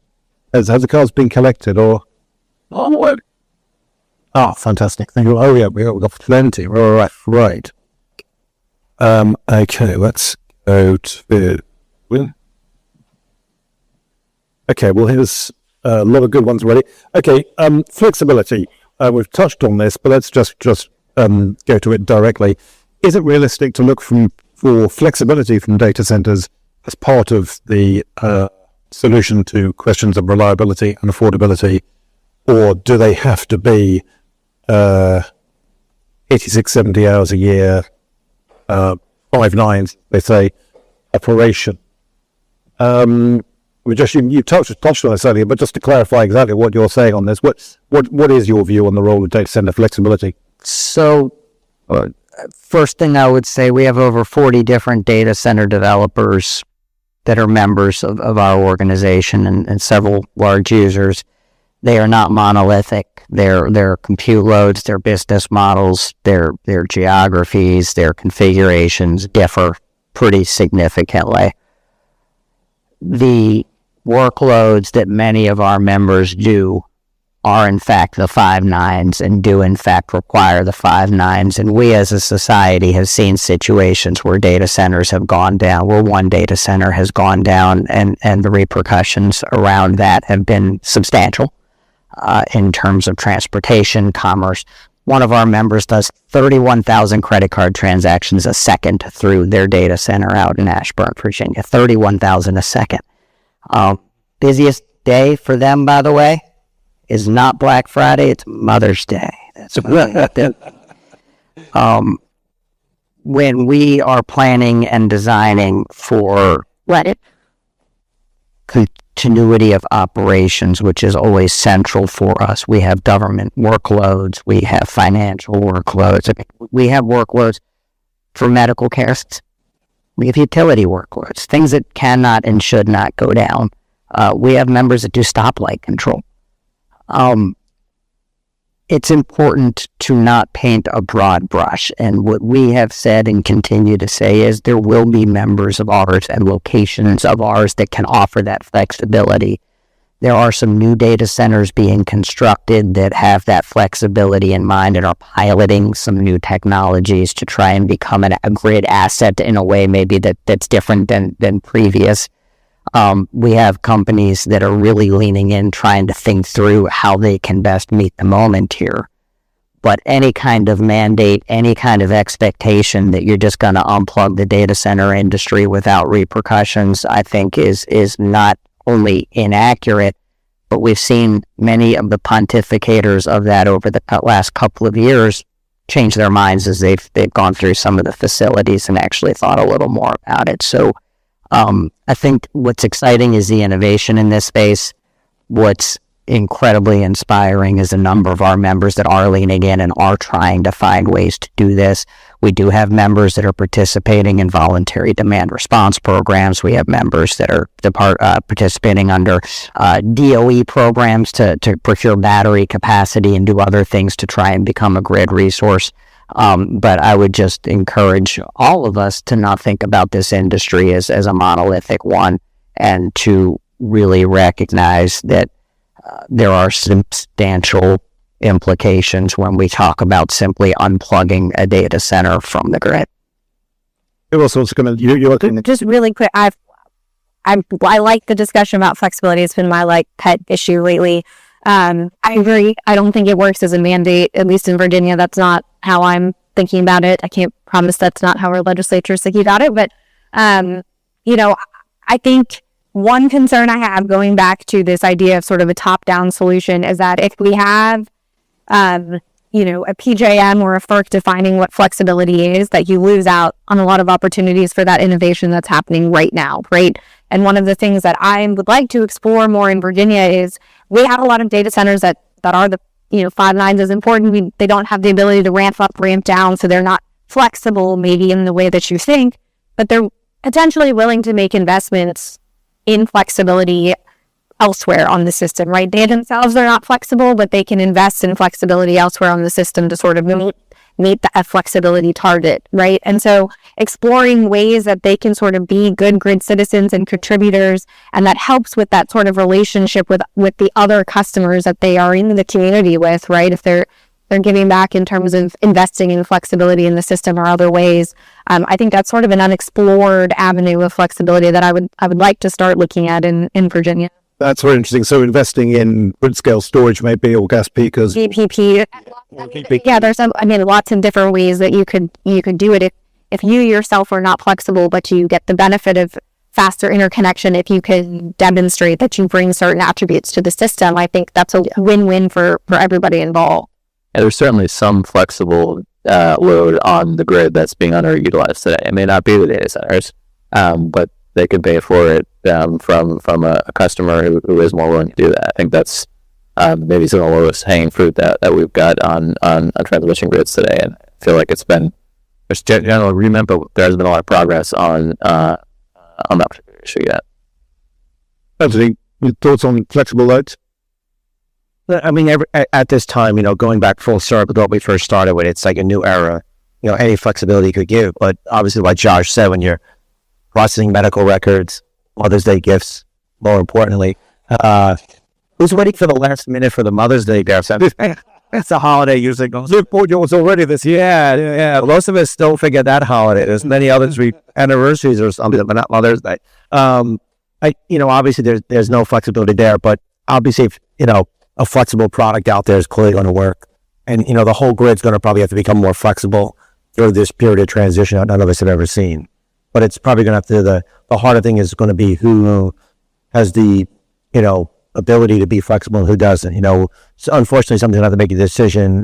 has the cards been collected or? Oh, fantastic. Thank you. Oh, yeah, we've got plenty. Right. Okay, let's go to... Okay, well, here's a lot of good ones already. Okay, flexibility. We've touched on this, but let's just go to it directly. Is it realistic to look for flexibility from data centers as part of the solution to questions of reliability and affordability, or do they have to be 86, 70 hours a year, 5 nines, they say, operation? You touched on this earlier, but just to clarify exactly what you're saying on this, what is your view on the role of data center flexibility? So, first thing I would say, we have over 40 different data center developers that are members of our organization and several large users. They are not monolithic. Their compute loads, their business models, their geographies, their configurations differ pretty significantly. The workloads that many of our members do are in fact the 5 nines and do in fact require the 5 nines. And we as a society have seen situations where data centers have gone down, where one data center has gone down, and the repercussions around that have been substantial in terms of transportation, commerce. One of our members does 31,000 credit card transactions a second through their data center out in Ashburn, Virginia. 31,000 a second. Busiest day for them, by the way, is not Black Friday, it's Mother's Day. That's when we are planning and designing for continuity of operations, which is always central for us. We have government workloads, we have financial workloads, we have workloads for medical care. We have utility workloads, things that cannot and should not go down. We have members that do stoplight control. It's important to not paint a broad brush. And what we have said and continue to say is there will be members of ours and locations of ours that can offer that flexibility. There are some new data centers being constructed that have that flexibility in mind and are piloting some new technologies to try and become a grid asset in a way maybe that's different than previous. We have companies that are really leaning in, trying to think through how they can best meet the moment here. But any kind of mandate, any kind of expectation that you're just going to unplug the data center industry without repercussions, I think is not only inaccurate, but we've seen many of the pontificators of that over the last couple of years change their minds as they've gone through some of the facilities and actually thought a little more about it. So I think what's exciting is the innovation in this space. What's incredibly inspiring is a number of our members that are leaning in and are trying to find ways to do this. We do have members that are participating in voluntary demand response programs. We have members that are participating under DOE programs to procure battery capacity and do other things to try and become a grid resource. But I would just encourage all of us to not think about this industry as a monolithic one, and to really recognize that there are substantial implications when we talk about simply unplugging a data center from the grid. Who else wants to come in? You're looking. Just really quick, I like the discussion about flexibility. It's been my pet issue lately. I agree. I don't think it works as a mandate, at least in Virginia. That's not how I'm thinking about it. I can't promise that's not how our legislature is thinking about it. But, I think one concern I have, going back to this idea of sort of a top-down solution, is that if we have, a PJM or a FERC defining what flexibility is, that you lose out on a lot of opportunities for that innovation that's happening right now, right? And one of the things that I would like to explore more in Virginia is we have a lot of data centers that are the 5 nines is important. They don't have the ability to ramp up, ramp down, so they're not flexible maybe in the way that you think, but they're potentially willing to make investments in flexibility elsewhere on the system, right? They themselves are not flexible, but they can invest in flexibility elsewhere on the system to sort of meet that flexibility target, right? And so exploring ways that they can sort of be good grid citizens and contributors, and that helps with that sort of relationship with the other customers that they are in the community with, right? If they're giving back in terms of investing in flexibility in the system or other ways. I think that's sort of an unexplored avenue of flexibility that I would like to start looking at in Virginia. That's very interesting. So investing in grid-scale storage maybe, or gas peakers. VPP. Yeah, there's lots of different ways that you could do it if you yourself are not flexible, but you get the benefit of faster interconnection. If you can demonstrate that you bring certain attributes to the system, I think that's a win-win for everybody involved. Yeah, there's certainly some flexible load on the grid that's being underutilized today. It may not be the data centers, but they could pay for it from a customer who is more willing to do that. I think that's maybe some of the lowest hanging fruit that we've got on transmission grids today. And I feel like there's general agreement, but there hasn't been a lot of progress on that particular issue yet. Anthony, your thoughts on flexible loads? I mean, at this time, going back full circle to what we first started with, it's like a new era. Any flexibility you could give, but obviously, like Josh said, when you're processing medical records, Mother's Day gifts, more importantly, who's waiting for the last minute for the Mother's Day gifts? That's a holiday usually goes. It was already this year. Yeah. Most of us still forget that holiday. There's many others, anniversaries or something, but not Mother's Day. Obviously, there's no flexibility there, but obviously, if, a flexible product out there is clearly going to work. And, the whole grid's going to probably have to become more flexible through this period of transition that none of us have ever seen. But it's probably going to have to, the harder thing is going to be who has the, ability to be flexible and who doesn't. So unfortunately, somebody's going to have to make a decision.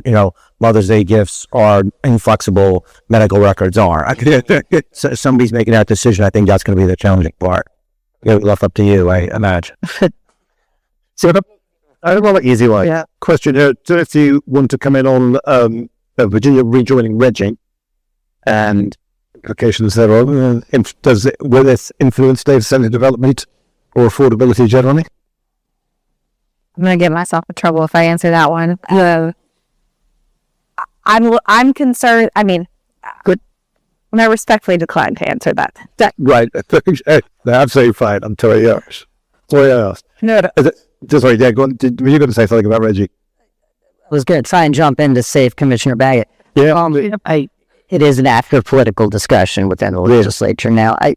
Mother's Day gifts are inflexible, medical records are. So somebody's making that decision. I think that's going to be the challenging part. It'll be left up to you, I imagine. So I have an easy one. Yeah. Question here. So if you want to come in on Virginia rejoining Reggie and implications there are? Will this influence data center development or affordability generally? I'm going to get myself in trouble if I answer that one. I'm concerned. I mean, good. I respectfully decline to answer that. Right. Absolutely fine. I'm sorry. Yes. Sorry, I asked. No. Sorry, yeah, go on. Were you going to say something about Reggie? I was going to try and jump in to save Commissioner Baggett. Yeah. It is an active political discussion within the legislature now. I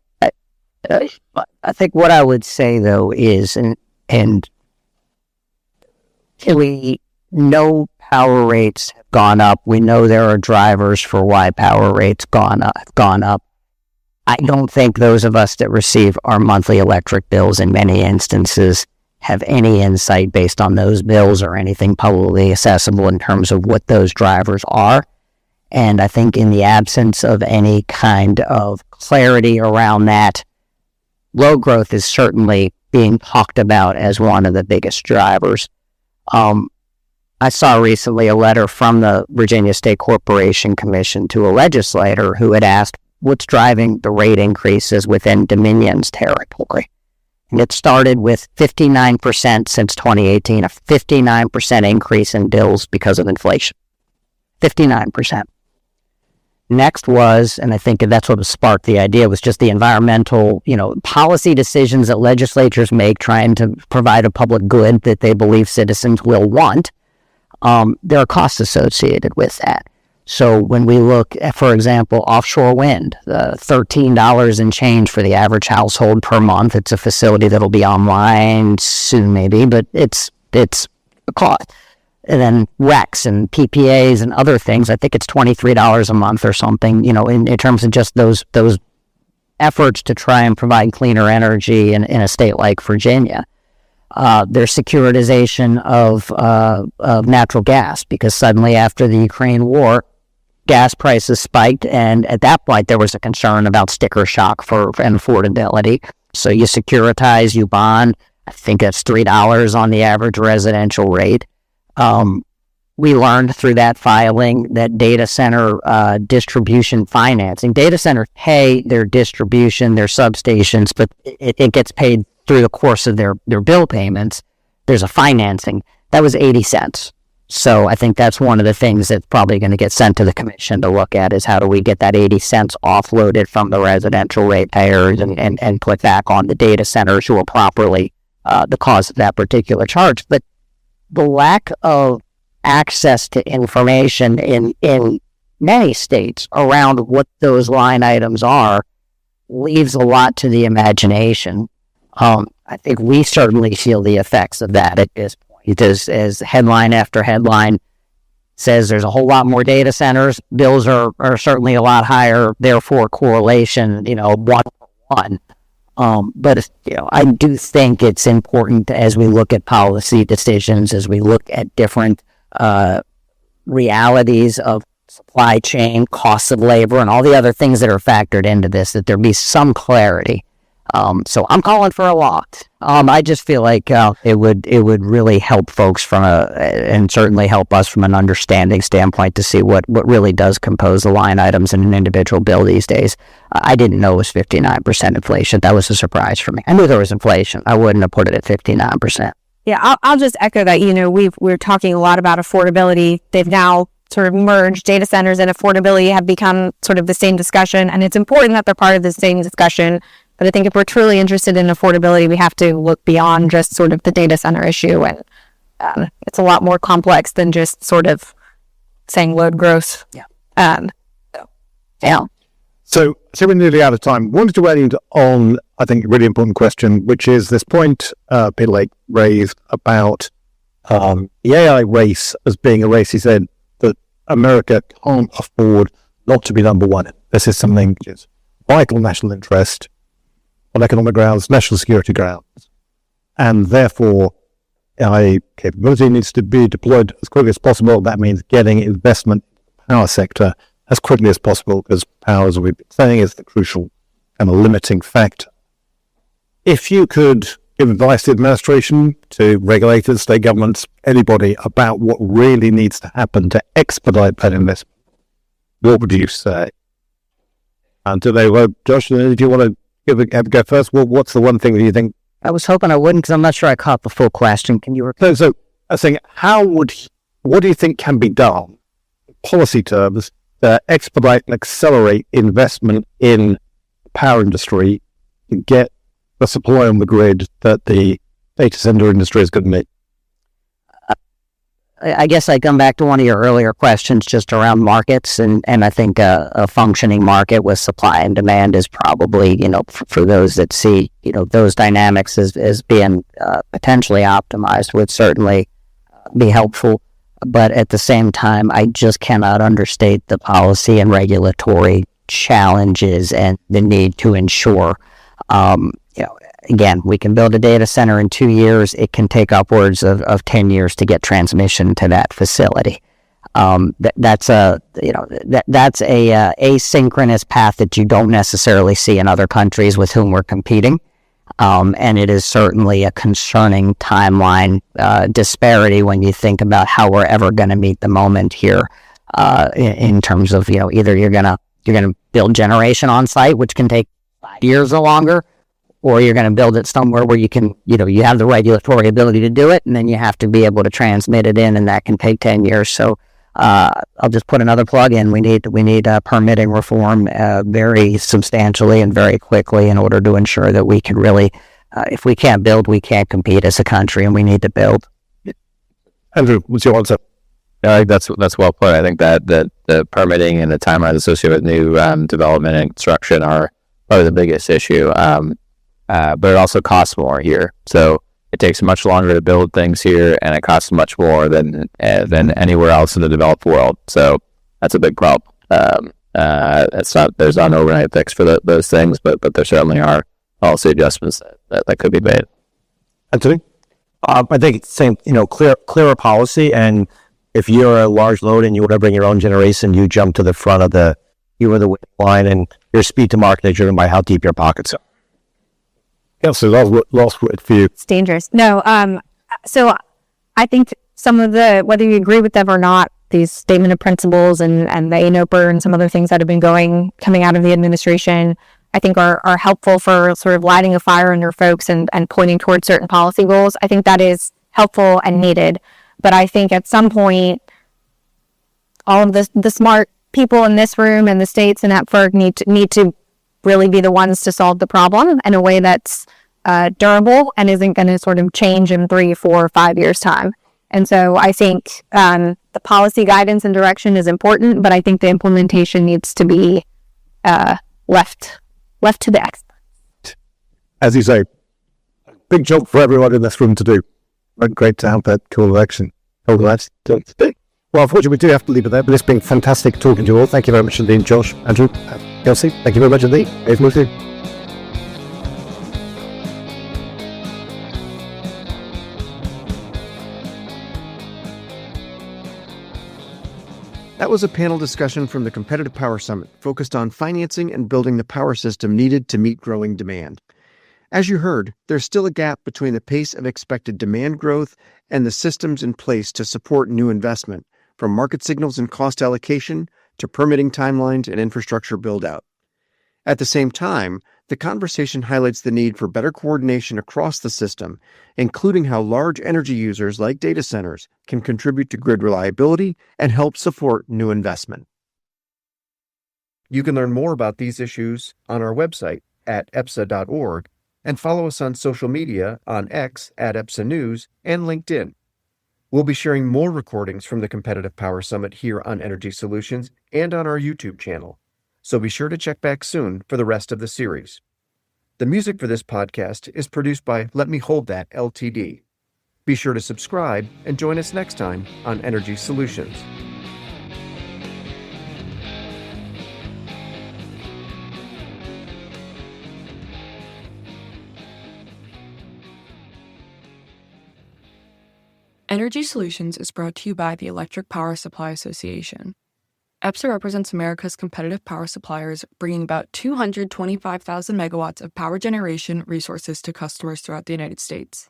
think what I would say though is, and we know power rates have gone up. We know there are drivers for why power rates gone up. I don't think those of us that receive our monthly electric bills in many instances have any insight based on those bills or anything publicly accessible in terms of what those drivers are. And I think in the absence of any kind of clarity around that, load growth is certainly being talked about as one of the biggest drivers. I saw recently a letter from the Virginia State Corporation Commission to a legislator who had asked what's driving the rate increases within Dominion's territory. And it started with 59% since 2018, a 59% increase in bills because of inflation. 59%. Next was, and I think that's what sparked the idea, was just the environmental, policy decisions that legislatures make trying to provide a public good that they believe citizens will want. There are costs associated with that. So when we look at, for example, offshore wind, $13 and change for the average household per month. It's a facility that'll be online soon maybe, but it's a cost. And then RECs and PPAs and other things, I think it's $23 a month or something, in terms of just those efforts to try and provide cleaner energy in a state like Virginia. There's securitization of natural gas, because suddenly after the Ukraine war, gas prices spiked, and at that point there was a concern about sticker shock and affordability. So you securitize, you bond. I think that's $3 on the average residential rate. We learned through that filing that data center distribution financing, data centers pay their distribution, their substations, but it gets paid through the course of their bill payments. There's a financing. That was 80 cents. So I think that's one of the things that's probably going to get sent to the commission to look at, is how do we get that 80 cents offloaded from the residential ratepayers and put back on the data centers who are properly the cause of that particular charge. But the lack of access to information in many states around what those line items are leaves a lot to the imagination. I think we certainly feel the effects of that at this point. As headline after headline says, there's a whole lot more data centers. Bills are certainly a lot higher, therefore correlation, 1-to-1. But I do think it's important as we look at policy decisions, as we look at different realities of supply chain, costs of labor, and all the other things that are factored into this, that there be some clarity. So I'm calling for a lot. I just feel like it would really help folks and certainly help us from an understanding standpoint to see what really does compose the line items in an individual bill these days. I didn't know it was 59% inflation. That was a surprise for me. I knew there was inflation. I wouldn't have put it at 59%. Yeah, I'll just echo that. We're talking a lot about affordability. They've now sort of merged. Data centers and affordability have become sort of the same discussion, and it's important that they're part of the same discussion. But I think if we're truly interested in affordability, we have to look beyond just sort of the data center issue. And it's a lot more complex than just sort of saying load growth. Yeah. So we're nearly out of time. Wanted to end on, I think, a really important question, which is this point Peter Lake raised about the AI race as being a race. He said that America can't afford not to be number one. This is something which is vital national interest on economic grounds, national security grounds, and therefore AI capability needs to be deployed as quickly as possible. That means getting investment in the power sector as quickly as possible, because power, as we've been saying, is the crucial and a limiting factor. If you could give advice to administration, to regulators, state governments, anybody, about what really needs to happen to expedite that investment, what would you say? And today, well, Josh, do you want to have a go first? Well, what's the one thing that you think? I was hoping I wouldn't because I'm not sure I caught the full question. Can you repeat? So I was saying, what do you think can be done, in policy terms, to expedite and accelerate investment in the power industry to get the supply on the grid that the data center industry is going to need? I guess I come back to one of your earlier questions just around markets, and I think a functioning market with supply and demand is probably, for those that see, those dynamics as being potentially optimized would certainly be helpful. But at the same time, I just cannot understate the policy and regulatory challenges and the need to ensure, again, we can build a data center in 2 years. It can take upwards of 10 years to get transmission to that facility. That's a asynchronous path that you don't necessarily see in other countries with whom we're competing. And it is certainly a concerning timeline disparity when you think about how we're ever going to meet the moment here in terms of, either you're going to build generation on site, which can take 5 years or longer, or you're going to build it somewhere where you can, you have the regulatory ability to do it, and then you have to be able to transmit it in, and that can take 10 years. So I'll just put another plug in. We need permitting reform very substantially and very quickly in order to ensure that we can really, if we can't build, we can't compete as a country, and we need to build. Andrew, what's your answer? I think that's well put. I think that the permitting and the timeline associated with new development and construction are probably the biggest issue. But it also costs more here. So it takes much longer to build things here, and it costs much more than anywhere else in the developed world. So that's a big problem. There's not an overnight fix for those things, but there certainly are policy adjustments that could be made. Anthony? I think it's same, clearer policy. And if you're a large load and you want to bring your own generation, you jump to the front of the line, and your speed to market is driven by how deep your pockets are. Kelsey, last word for you. It's dangerous. No, so I think some of whether you agree with them or not, these statement of principles and the ANOPR and some other things that have been coming out of the administration, I think are helpful for sort of lighting a fire under folks and pointing towards certain policy goals. I think that is helpful and needed. But I think at some point, all of the smart people in this room and the states and at FERC need to really be the ones to solve the problem in a way that's durable and isn't going to sort of change in 3, 4, 5 years time. And so I think the policy guidance and direction is important, but I think the implementation needs to be left to the experts. As you say, big job for everyone in this room to do. Great to have that call to action. Well, unfortunately, we do have to leave it there, but it's been fantastic talking to you all. Thank you very much indeed, Josh, Andrew, Kelsey. Thank you very much indeed. That was a panel discussion from the Competitive Power Summit focused on financing and building the power system needed to meet growing demand. As you heard, there's still a gap between the pace of expected demand growth and the systems in place to support new investment, from market signals and cost allocation to permitting timelines and infrastructure build-out. At the same time, the conversation highlights the need for better coordination across the system, including how large energy users like data centers can contribute to grid reliability and help support new investment. You can learn more about these issues on our website at EPSA.org and follow us on social media on X at EPSA News and LinkedIn. We'll be sharing more recordings from the Competitive Power Summit here on Energy Solutions and on our YouTube channel, so be sure to check back soon for the rest of the series. The music for this podcast is produced by Let Me Hold That Ltd. Be sure to subscribe and join us next time on Energy Solutions. Energy Solutions is brought to you by the Electric Power Supply Association. EPSA represents America's competitive power suppliers, bringing about 225,000 megawatts of power generation resources to customers throughout the United States.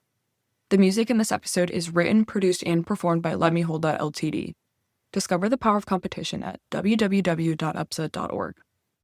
The music in this episode is written, produced, and performed by Let Me Hold That Ltd. Discover the power of competition at www.epsa.org.